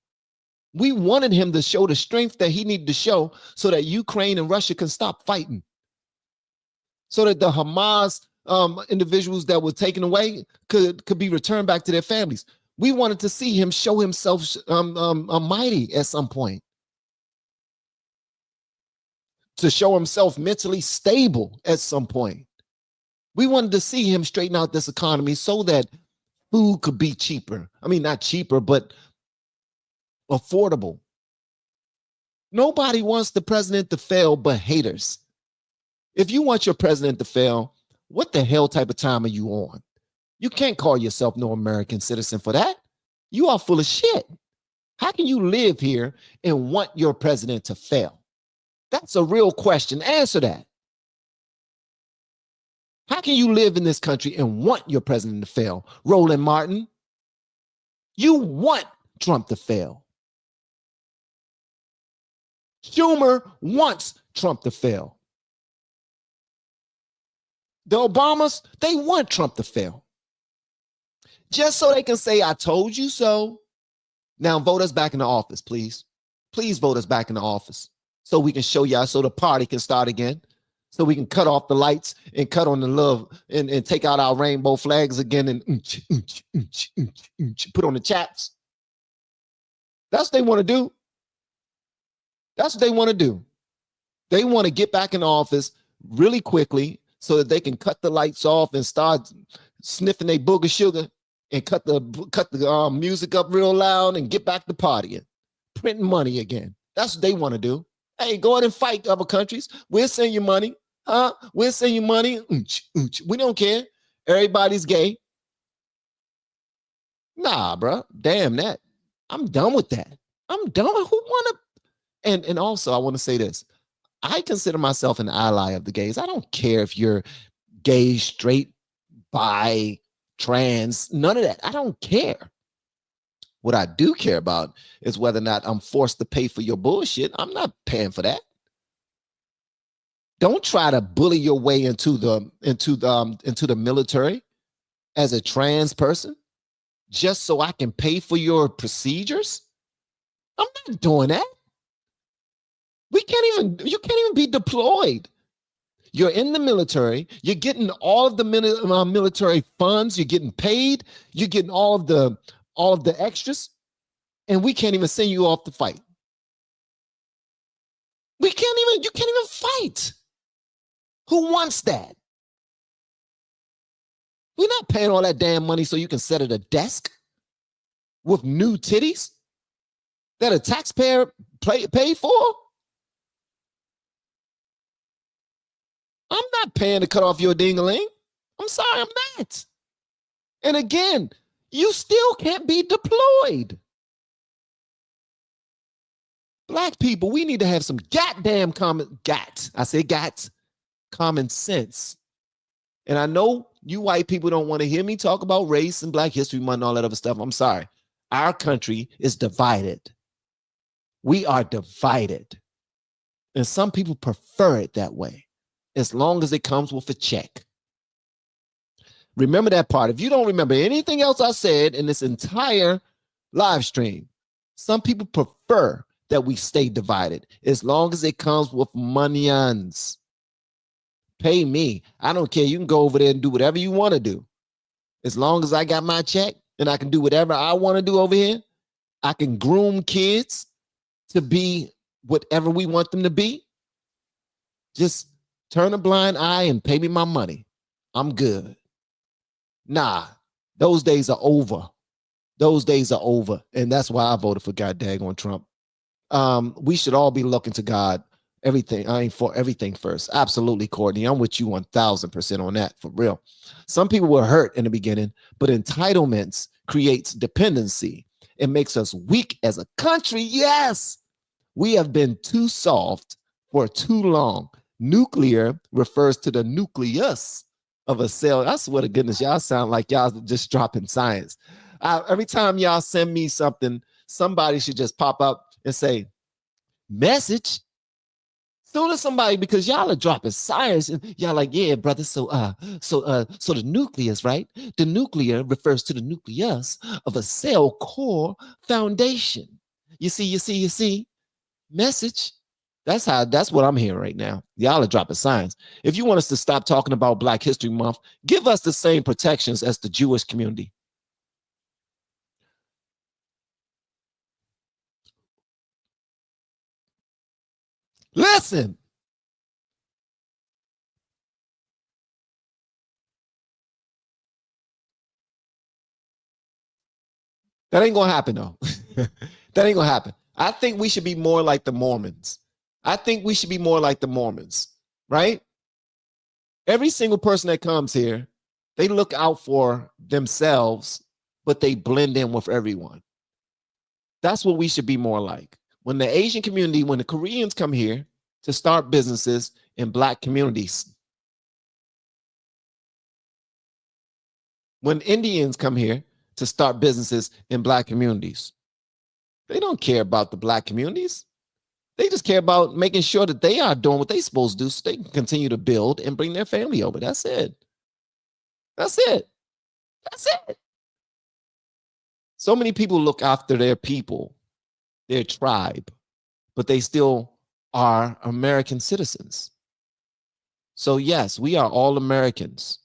We wanted him to show the strength that he needed to show so that Ukraine and Russia can stop fighting. So that the Hamas individuals that were taken away could be returned back to their families. We wanted to see him show himself mighty at some point. To show himself mentally stable at some point. We wanted to see him straighten out this economy so that food could be cheaper. I mean, not cheaper, but affordable. Nobody wants the president to fail but haters. If you want your president to fail, what the hell type of time are you on? You can't call yourself no American citizen for that. You are full of shit. How can you live here and want your president to fail? That's a real question. Answer that. How can you live in this country and want your president to fail? Roland Martin, you want Trump to fail. Schumer wants Trump to fail. The Obamas, they want Trump to fail. Just so they can say, I told you so. Now vote us back in the office, please. Please vote us back in the office so we can show y'all, so the party can start again. So we can cut off the lights and cut on the love and take out our rainbow flags again and put on the chaps. That's what they want to do. That's what they want to do. They want to get back in office really quickly so that they can cut the lights off and start sniffing their booger sugar and cut the music up real loud and get back to partying, printing money again. That's what they want to do. Hey, go ahead and fight other countries. We'll send you money. We'll send you money. We don't care. Everybody's gay. Nah, bro. Damn that. I'm done with that. I'm done with who wanna. And also I want to say this. I consider myself an ally of the gays. I don't care if you're gay, straight, bi, trans, none of that. I don't care. What I do care about is whether or not I'm forced to pay for your bullshit. I'm not paying for that. Don't try to bully your way into the military as a trans person just so I can pay for your procedures. I'm not doing that. You can't even be deployed. You're in the military. You're getting all of the military funds. You're getting paid. You're getting all of the extras, and we can't even send you off to fight. You can't even fight. Who wants that? We're not paying all that damn money so you can sit at a desk with new titties that a taxpayer paid for. I'm not paying to cut off your ding-a-ling. I'm sorry, I'm not. And again, you still can't be deployed. Black people, we need to have some goddamn common sense. And I know you white people don't want to hear me talk about race and Black History Month and all that other stuff. I'm sorry. Our country is divided. We are divided. And some people prefer it that way, as long as it comes with a check. Remember that part. If you don't remember anything else I said in this entire live stream, some people prefer that we stay divided, as long as it comes with monions. Pay me. I don't care. You can go over there and do whatever you want to do. As long as I got my check and I can do whatever I want to do over here, I can groom kids to be whatever we want them to be. Just turn a blind eye and pay me my money. I'm good. Nah, those days are over. Those days are over. And that's why I voted for God daggone Trump. We should all be looking to God. For everything first. Absolutely, Courtney. I'm with you 1000% on that, for real. Some people were hurt in the beginning, but entitlements creates dependency. It makes us weak as a country. Yes, we have been too soft for too long. Nuclear refers to the nucleus of a cell. I swear to goodness, y'all sound like y'all just dropping science. Every time y'all send me something, somebody should just pop up and say, message. Soon as somebody, because y'all are dropping science and y'all like, yeah, brother. So the nucleus, right? The nuclear refers to the nucleus of a cell core foundation. You see, message. That's what I'm hearing right now. Y'all are dropping science. If you want us to stop talking about Black History Month, give us the same protections as the Jewish community. Listen. That ain't gonna happen though. That ain't gonna happen. I think we should be more like the Mormons. Right? Every single person that comes here, they look out for themselves, but they blend in with everyone. That's what we should be more like. When the Asian community, when the Koreans come here to start businesses in Black communities, when Indians come here to start businesses in Black communities, they don't care about the Black communities. They just care about making sure that they are doing what they're supposed to do so they can continue to build and bring their family over. That's it. That's it. That's it. So many people look after their people, their tribe, but they still are American citizens. So yes, we are all Americans,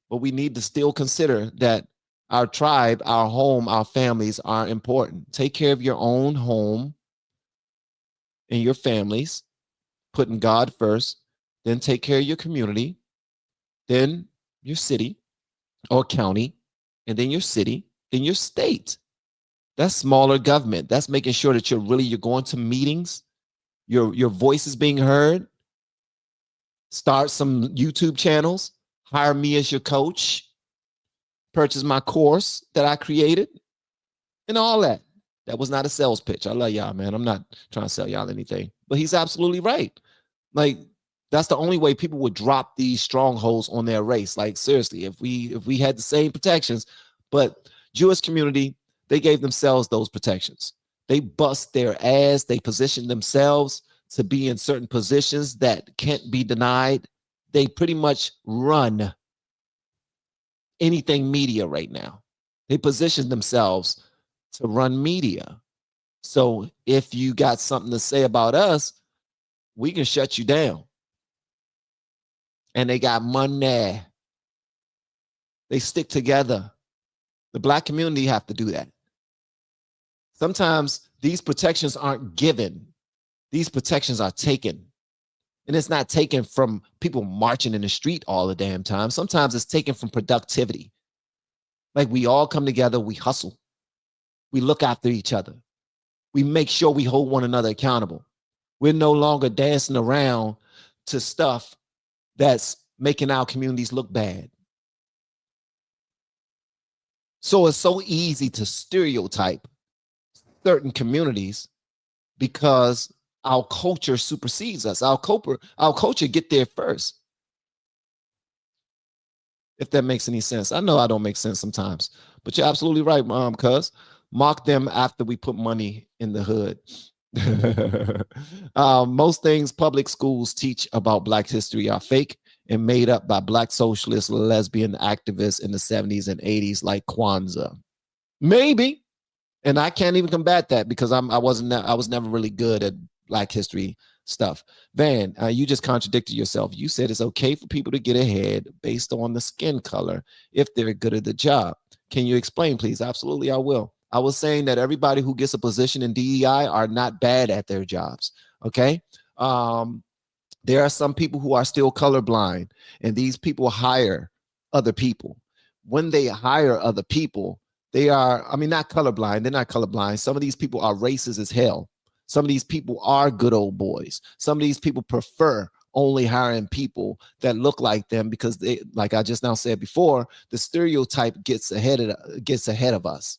but we need to still consider that our tribe, our home, our families are important. Take care of your own home and your families, putting God first, then take care of your community, then your city or county, and then your city, then your state. That's smaller government. That's making sure that you're going to meetings, your voice is being heard. Start some YouTube channels, hire me as your coach, purchase my course that I created, and all that. That was not a sales pitch. I love y'all, man. I'm not trying to sell y'all anything, but he's absolutely right. Like, that's the only way people would drop these strongholds on their race. Like, seriously, if we had the same protections, but Jewish community, they gave themselves those protections. They bust their ass. They position themselves to be in certain positions that can't be denied. They pretty much run anything media right now. They position themselves to run media. So if you got something to say about us, we can shut you down. And they got money. They stick together. The Black community have to do that. Sometimes these protections aren't given. These protections are taken. And it's not taken from people marching in the street all the damn time. Sometimes it's taken from productivity. Like, we all come together, we hustle. We look after each other. We make sure we hold one another accountable. We're no longer dancing around to stuff that's making our communities look bad. So it's so easy to stereotype certain communities because our culture supersedes us. Our culture get there first. If that makes any sense. I know I don't make sense sometimes, but you're absolutely right, cuz. Mock them after we put money in the hood. Most things public schools teach about Black history are fake and made up by Black socialist lesbian activists in the 70s and 80s, like Kwanzaa. Maybe. And I can't even combat that because I was never really good at Black history stuff. Van, you just contradicted yourself. You said it's okay for people to get ahead based on the skin color if they're good at the job. Can you explain, please? Absolutely, I will. I was saying that everybody who gets a position in DEI are not bad at their jobs. Okay. There are some people who are still colorblind, and these people hire other people. When they hire other people, they are, I mean, not colorblind. They're not colorblind. Some of these people are racist as hell. Some of these people are good old boys. Some of these people prefer only hiring people that look like them because they, like I just now said before, the stereotype gets ahead of us.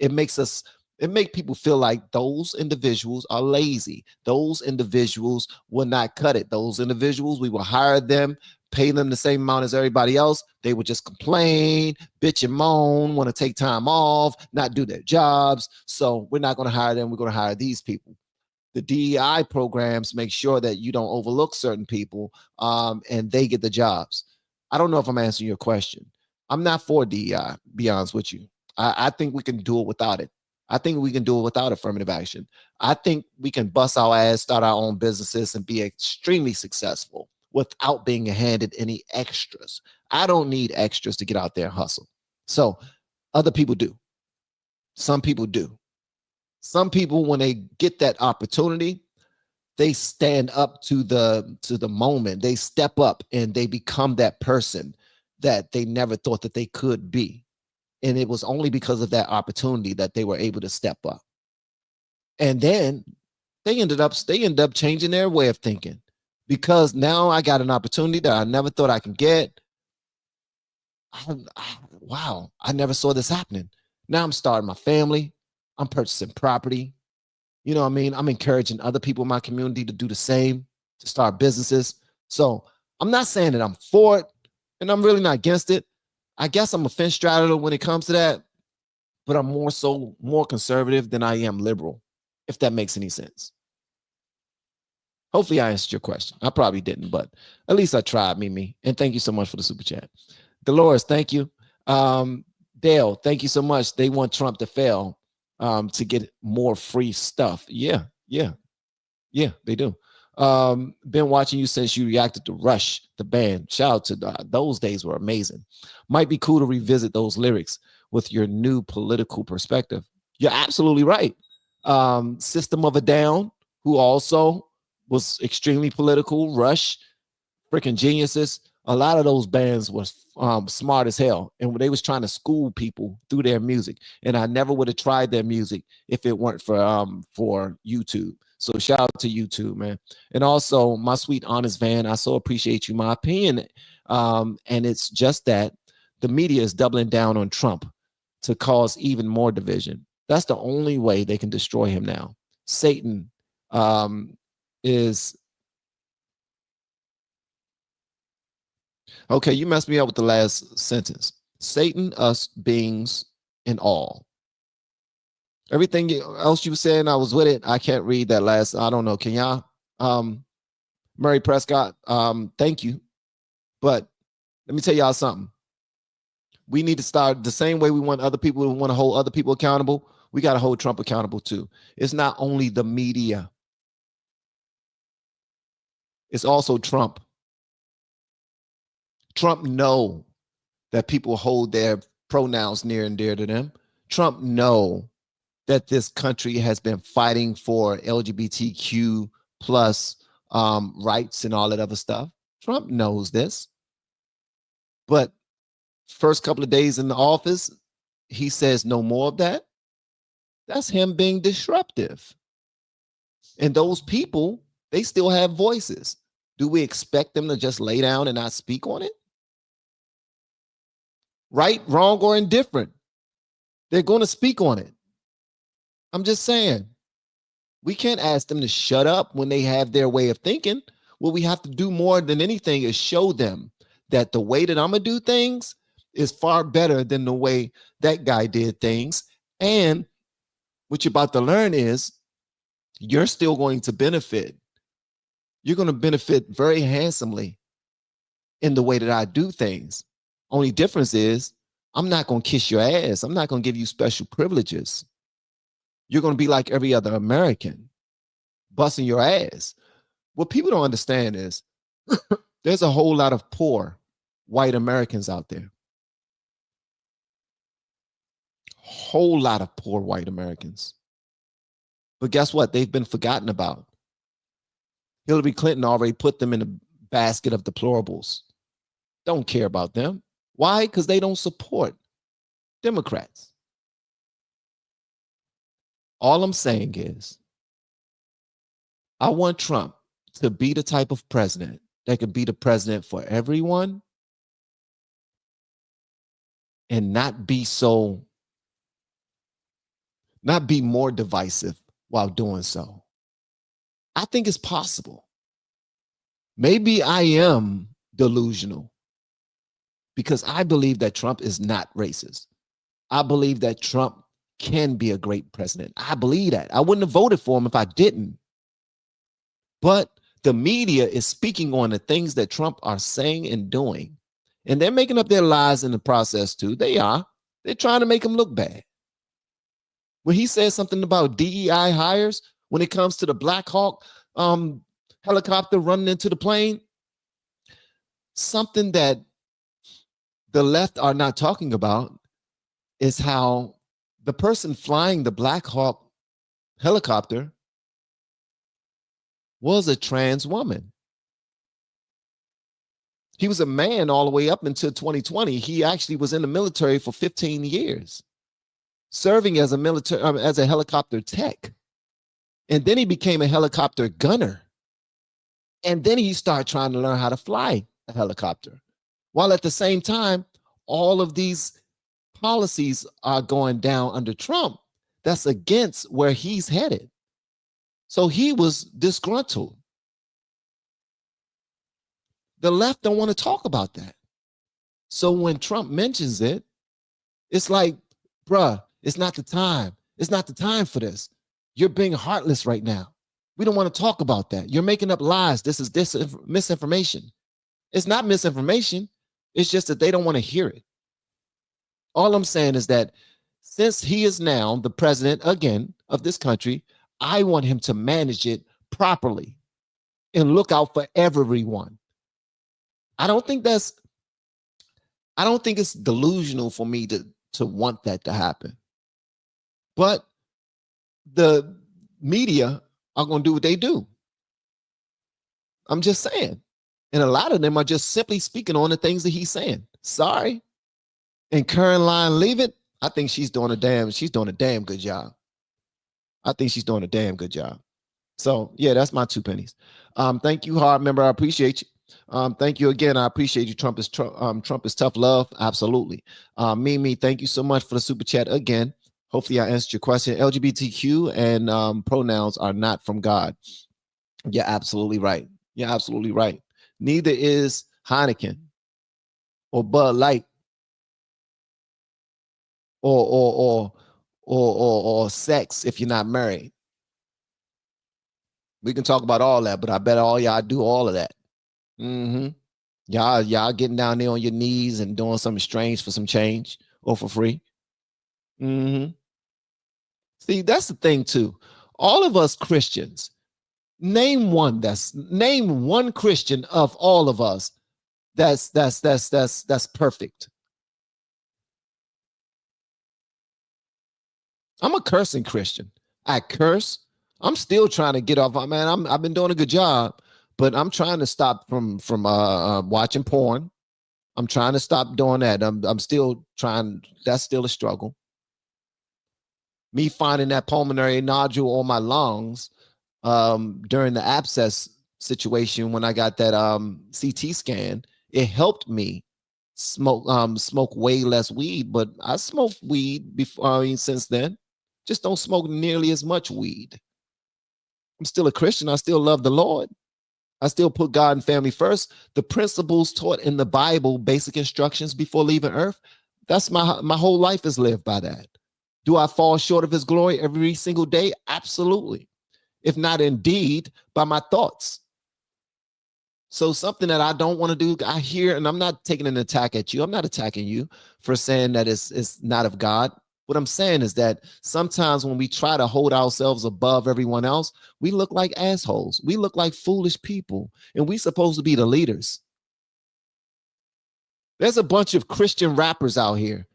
It make people feel like those individuals are lazy. Those individuals will not cut it. Those individuals, we will hire them, pay them the same amount as everybody else. They would just complain, bitch and moan, want to take time off, not do their jobs. So we're not going to hire them. We're going to hire these people. The DEI programs make sure that you don't overlook certain people, and they get the jobs. I don't know if I'm answering your question. I'm not for DEI, be honest with you. I think we can do it without it. I think we can do it without affirmative action. I think we can bust our ass, start our own businesses, and be extremely successful without being handed any extras. I don't need extras to get out there and hustle. So other people do. Some people do. Some people, when they get that opportunity, they stand up to the moment. They step up and they become that person that they never thought that they could be. And it was only because of that opportunity that they were able to step up. And then they ended up changing their way of thinking, because now I got an opportunity that I never thought I could get. Wow, I never saw this happening. Now I'm starting my family. I'm purchasing property. You know what I mean? I'm encouraging other people in my community to do the same, to start businesses. So I'm not saying that I'm for it, and I'm really not against it. I guess I'm a fence straddler when it comes to that, but I'm more conservative than I am liberal, if that makes any sense. Hopefully I answered your question. I probably didn't, but at least I tried, Mimi. And thank you so much for the super chat. Dolores, thank you. Dale, thank you so much. They want Trump to fail to get more free stuff. Yeah, they do. Been watching you since you reacted to Rush, the band. Shout out to those days were amazing. Might be cool to revisit those lyrics with your new political perspective. You're absolutely right. System of a Down, who also was extremely political. Rush, freaking geniuses. A lot of those bands was smart as hell, and they was trying to school people through their music. And I never would have tried their music if it weren't for YouTube. So shout out to you too, man. And also, my sweet honest Van, I so appreciate you. My opinion, and it's just that the media is doubling down on Trump to cause even more division. That's the only way they can destroy him now. Satan is okay. You messed me up with the last sentence. Satan, us beings in all. Everything else you were saying, I was with it. I can't read that last. I don't know. Can y'all? Murray Prescott, thank you. But let me tell y'all something. We need to start the same way we want other people, we want to hold other people accountable. We got to hold Trump accountable too. It's not only the media. It's also Trump. Trump know that people hold their pronouns near and dear to them. Trump know that this country has been fighting for LGBTQ plus rights and all that other stuff. Trump knows this. But first couple of days in the office, he says no more of that. That's him being disruptive. And those people, they still have voices. Do we expect them to just lay down and not speak on it? Right, wrong, or indifferent? They're going to speak on it. I'm just saying, we can't ask them to shut up when they have their way of thinking. What we have to do more than anything is show them that the way that I'm going to do things is far better than the way that guy did things. And what you're about to learn is you're still going to benefit. You're going to benefit very handsomely in the way that I do things. Only difference is I'm not going to kiss your ass. I'm not going to give you special privileges. You're going to be like every other American, busting your ass. What people don't understand is there's a whole lot of poor white Americans out there. Whole lot of poor white Americans. But guess what? They've been forgotten about. Hillary Clinton already put them in a basket of deplorables. Don't care about them. Why? Because they don't support Democrats. All I'm saying is, I want Trump to be the type of president that can be the president for everyone and not be more divisive while doing so. I think it's possible. Maybe I am delusional because I believe that Trump is not racist. I believe that Trump can be a great president. I believe that. I wouldn't have voted for him if I didn't. But the media is speaking on the things that Trump are saying and doing. And they're making up their lies in the process too. They are. They're trying to make him look bad. When he says something about DEI hires, when it comes to the Black Hawk helicopter running into the plane, something that the left are not talking about is how the person flying the Black Hawk helicopter was a trans woman. He was a man all the way up until 2020. He actually was in the military for 15 years, serving as a helicopter tech. And then he became a helicopter gunner. And then he started trying to learn how to fly a helicopter. While at the same time, all of these policies are going down under Trump. That's against where he's headed. So he was disgruntled. The left don't want to talk about that. So when Trump mentions it, it's like, bruh, it's not the time. It's not the time for this. You're being heartless right now. We don't want to talk about that. You're making up lies. This is misinformation. It's not misinformation. It's just that they don't want to hear it. All I'm saying is that since he is now the president again of this country, I want him to manage it properly and look out for everyone. I don't think it's delusional for me to want that to happen. But the media are going to do what they do. I'm just saying. And a lot of them are just simply speaking on the things that he's saying. Sorry. And Caroline Leavitt, I think she's doing a damn good job. I think she's doing a damn good job. So yeah, that's my 2 pennies. Thank you, hard member. I appreciate you. Thank you again. I appreciate you. Trump is tough love. Absolutely. Mimi, thank you so much for the super chat again. Hopefully, I answered your question. LGBTQ and pronouns are not from God. You're absolutely right. You're absolutely right. Neither is Heineken or Bud Light or sex if you're not married. We can talk about all that, but I bet all y'all do all of that. Mm-hmm. Y'all getting down there on your knees and doing something strange for some change or for free. Mm-hmm. See, that's the thing too. All of us Christians, name one Christian of all of us that's perfect. I'm a cursing Christian. I curse. I'm still trying to get off. Man, I've been doing a good job, but I'm trying to stop from watching porn. I'm trying to stop doing that. I'm still trying. That's still a struggle. Me finding that pulmonary nodule on my lungs during the abscess situation when I got that CT scan, it helped me smoke way less weed. But I smoked weed before. Since then, just don't smoke nearly as much weed. I'm still a Christian. I still love the Lord. I still put God and family first. The principles taught in the Bible, basic instructions before leaving earth, that's my whole life is lived by that. Do I fall short of his glory every single day? Absolutely. If not indeed, by my thoughts. So something that I don't want to do, I hear, and I'm not taking an attack at you. I'm not attacking you for saying that it's not of God. What I'm saying is that sometimes when we try to hold ourselves above everyone else, we look like assholes. We look like foolish people, and we're supposed to be the leaders. There's a bunch of Christian rappers out here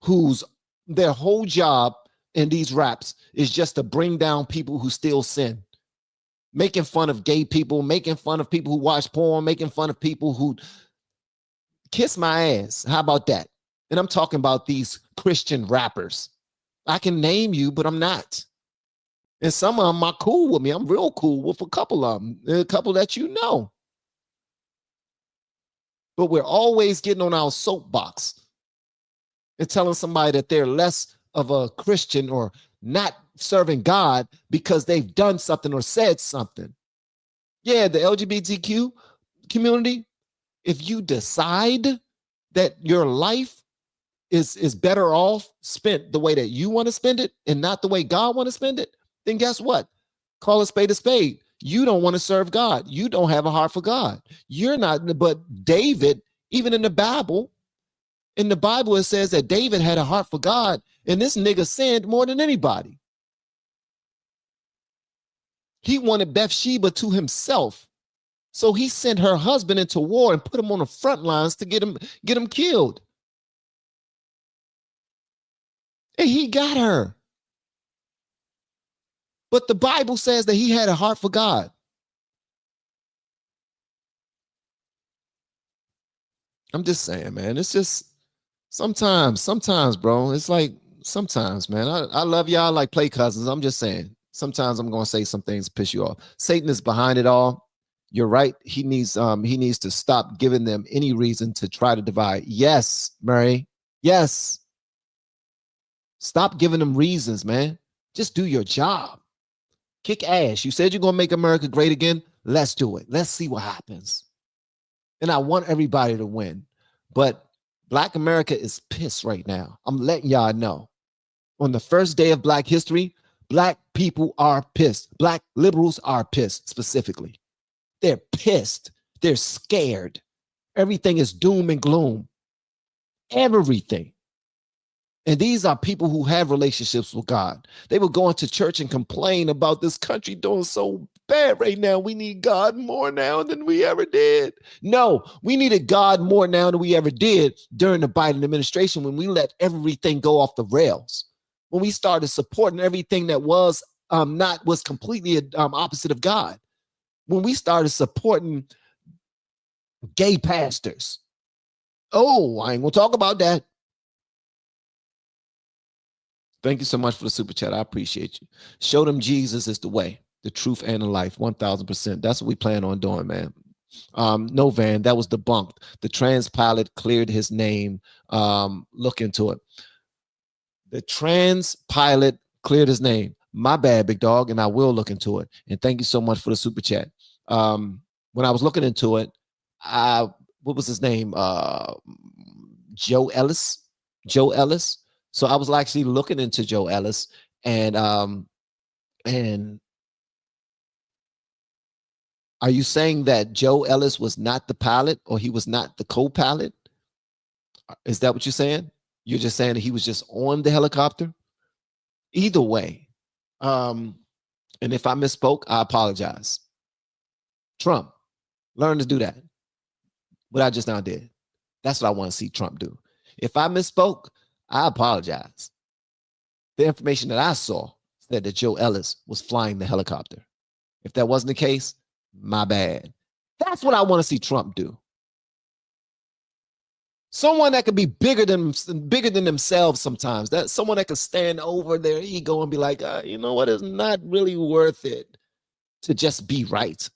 whose their whole job in these raps is just to bring down people who still sin, making fun of gay people, making fun of people who watch porn, making fun of people who kiss my ass. How about that? And I'm talking about these Christian rappers. I can name you, but I'm not. And some of them are cool with me. I'm real cool with a couple of them, a couple that you know. But we're always getting on our soapbox and telling somebody that they're less of a Christian or not serving God because they've done something or said something. Yeah, the LGBTQ community, if you decide that your life is better off spent the way that you want to spend it and not the way God want to spend it, then guess what? Call a spade a spade. You don't want to serve God. You don't have a heart for God. You're not, but David, even in the Bible, it says that David had a heart for God, and this nigga sinned more than anybody. He wanted Bathsheba to himself. So he sent her husband into war and put him on the front lines to get him killed. And he got her. But the Bible says that he had a heart for God. I'm just saying, man. It's just sometimes, bro. It's like sometimes, man. I love y'all like play cousins. I'm just saying. Sometimes I'm gonna say some things piss you off. Satan is behind it all. You're right. He needs to stop giving them any reason to try to divide. Yes, Murray. Yes. Stop giving them reasons, man. Just do your job. Kick ass. You said you're going to make America great again. Let's do it. Let's see what happens. And I want everybody to win. But Black America is pissed right now. I'm letting y'all know. On the first day of Black history, Black people are pissed. Black liberals are pissed specifically. They're pissed. They're scared. Everything is doom and gloom. Everything. And these are people who have relationships with God. They will go into church and complain about this country doing so bad right now. We need God more now than we ever did. No, we needed God more now than we ever did during the Biden administration when we let everything go off the rails. When we started supporting everything that was completely opposite of God. When we started supporting gay pastors. Oh, I ain't gonna talk about that. Thank you so much for the super chat. I appreciate you. Show them Jesus is the way. The truth and the life, 1000%. That's what we plan on doing, man. No, Van, that was debunked. The trans pilot cleared his name. Look into it. The trans pilot cleared his name. My bad, big dog, and I will look into it. And thank you so much for the super chat. When I was looking into it, what was his name? Joe Ellis. Joe Ellis. So I was actually looking into Joe Ellis, and are you saying that Joe Ellis was not the pilot, or he was not the co-pilot? Is that what you're saying? You're just saying that he was just on the helicopter? Either way. And if I misspoke, I apologize. Trump, learn to do that. What I just now did. That's what I want to see Trump do. If I misspoke, I apologize. The information that I saw said that Joe Ellis was flying the helicopter. If that wasn't the case, my bad. That's what I want to see Trump do. Someone that could be bigger than themselves sometimes. That someone that could stand over their ego and be like, you know what? It's not really worth it to just be right.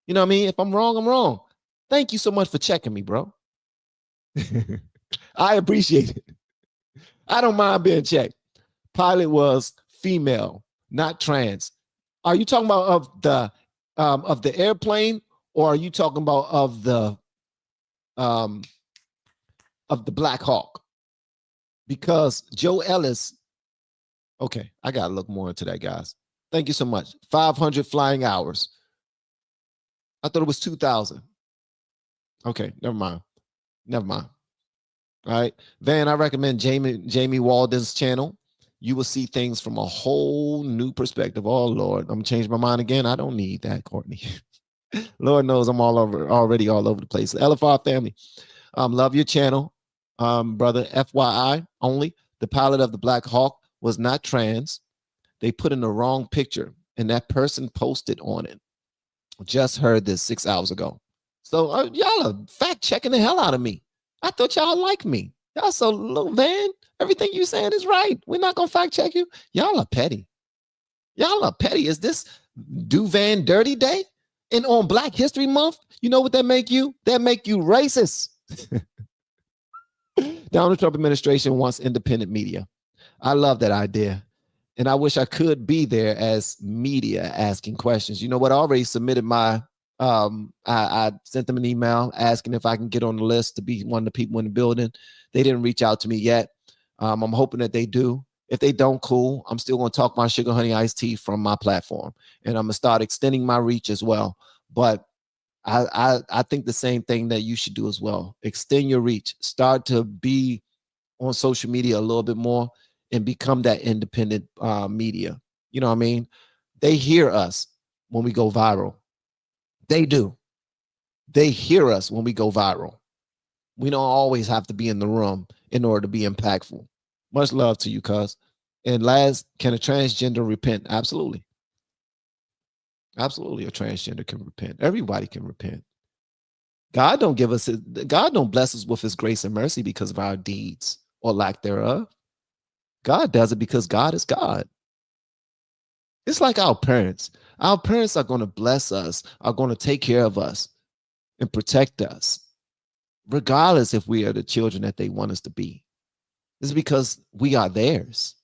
You know what I mean? If I'm wrong, I'm wrong. Thank you so much for checking me, bro. I appreciate it. I don't mind being checked. Pilot was female, not trans. Are you talking about of the airplane, or are you talking about of the Black Hawk? Because Joe Ellis, okay, I gotta look more into that, guys. Thank you so much. 500 flying hours. I thought it was 2,000. Okay, never mind. Never mind. All right, Van, I recommend Jamie Walden's channel. You will see things from a whole new perspective. Oh Lord, I'm gonna change my mind again. I don't need that, Courtney. Lord knows I'm already all over the place. LFR family, love your channel, brother. FYI only, the pilot of the Black Hawk was not trans. They put in the wrong picture, and that person posted on it. Just heard this 6 hours ago. So y'all are fact checking the hell out of me. I thought y'all like me. Y'all so low, Van. Everything you saying is right. We're not gonna fact check you. Y'all are petty. Y'all are petty. Is this Do Van Dirty Day? And on Black History Month, you know what that make you? That make you racist. Donald Trump administration wants independent media. I love that idea. And I wish I could be there as media asking questions. You know what? I already submitted my, I sent them an email asking if I can get on the list to be one of the people in the building. They didn't reach out to me yet. I'm hoping that they do. If they don't, cool. I'm still going to talk my sugar honey iced tea from my platform, and I'm going to start extending my reach as well. But I think the same thing that you should do as well. Extend your reach. Start to be on social media a little bit more and become that independent media. You know what I mean? They hear us when we go viral. They do. They hear us when we go viral. We don't always have to be in the room in order to be impactful. Much love to you, cuz. And last, can a transgender repent? Absolutely. Absolutely, a transgender can repent. Everybody can repent. God don't bless us with his grace and mercy because of our deeds or lack thereof. God does it because God is God. It's like our parents. Our parents are going to bless us, are going to take care of us and protect us, regardless if we are the children that they want us to be. It's because we are theirs.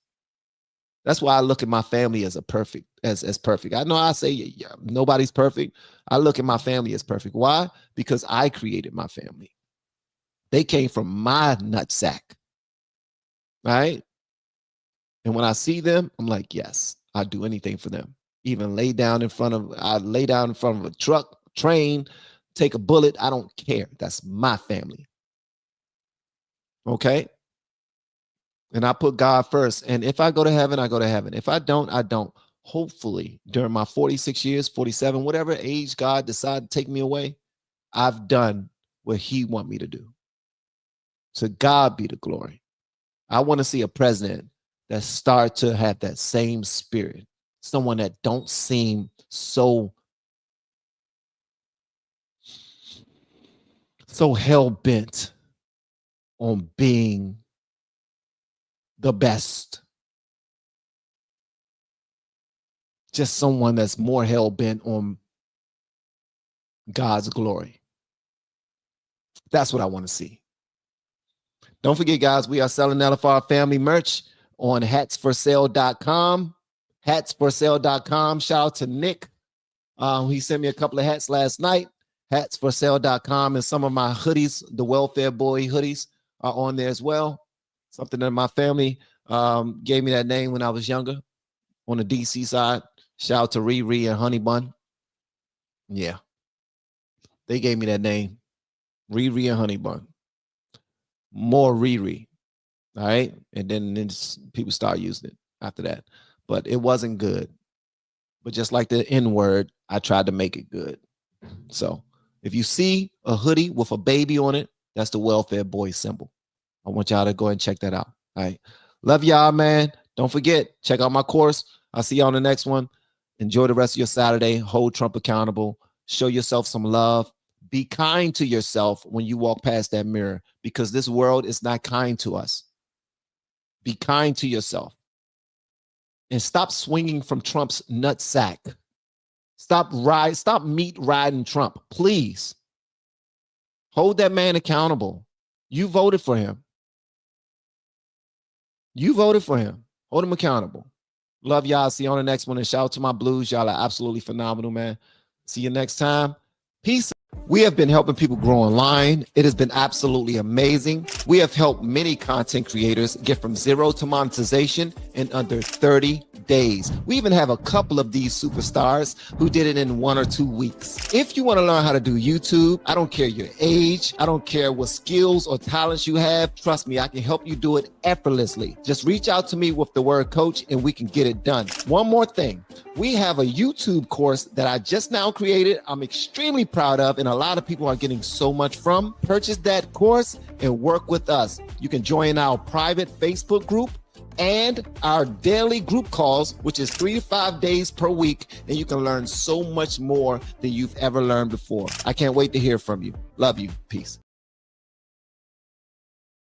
That's why I look at my family as perfect. I know I say nobody's perfect. I look at my family as perfect. Why? Because I created my family. They came from my nutsack. Right? And when I see them, I'm like, yes, I'd do anything for them. Even lay down in front of a truck, train, take a bullet. I don't care. That's my family. Okay? And I put God first. And if I go to heaven, I go to heaven. If I don't, I don't. Hopefully, during my 46 years, 47, whatever age God decided to take me away, I've done what he want me to do. To God be the glory. I want to see a president that start to have that same spirit. Someone that don't seem so hell-bent on being the best. just someone that's more hell-bent on God's glory. That's what I want to see. Don't forget, guys, we are selling LFR family merch on hatsforsale.com. Hatsforsale.com. Shout out to Nick. He sent me a couple of hats last night. Hatsforsale.com, and some of my hoodies, the Welfare Boy hoodies, are on there as well. Something that my family gave me that name when I was younger on the DC side. Shout out to Riri and Honey Bun. Yeah, they gave me that name, Riri and Honey Bun. More Riri, all right? And then people start using it after that. But it wasn't good. But just like the N-word, I tried to make it good. So if you see a hoodie with a baby on it, that's the Welfare Boy symbol. I want y'all to go and check that out. All right. Love y'all, man. Don't forget, check out my course. I'll see you on the next one. Enjoy the rest of your Saturday. Hold Trump accountable. Show yourself some love. Be kind to yourself when you walk past that mirror, because this world is not kind to us. Be kind to yourself. And stop swinging from Trump's nutsack. Stop meat riding Trump, please. Hold that man accountable. You voted for him. You voted for him. Hold him accountable. Love y'all. See you on the next one. And shout out to my Blues. Y'all are absolutely phenomenal, man. See you next time. Peace. We have been helping people grow online. It has been absolutely amazing. We have helped many content creators get from zero to monetization in under 30 days. We even have a couple of these superstars who did it in 1 or 2 weeks. If you want to learn how to do YouTube, I don't care your age, I don't care what skills or talents you have, trust me, I can help you do it effortlessly. Just reach out to me with the word coach and we can get it done. One more thing, we have a YouTube course that I just now created. I'm extremely proud of, and a lot of people are getting so much from. Purchase that course and work with us. You can join our private Facebook group and our daily group calls, which is 3 to 5 days per week, and you can learn so much more than you've ever learned before. I can't wait to hear from you. Love you. Peace.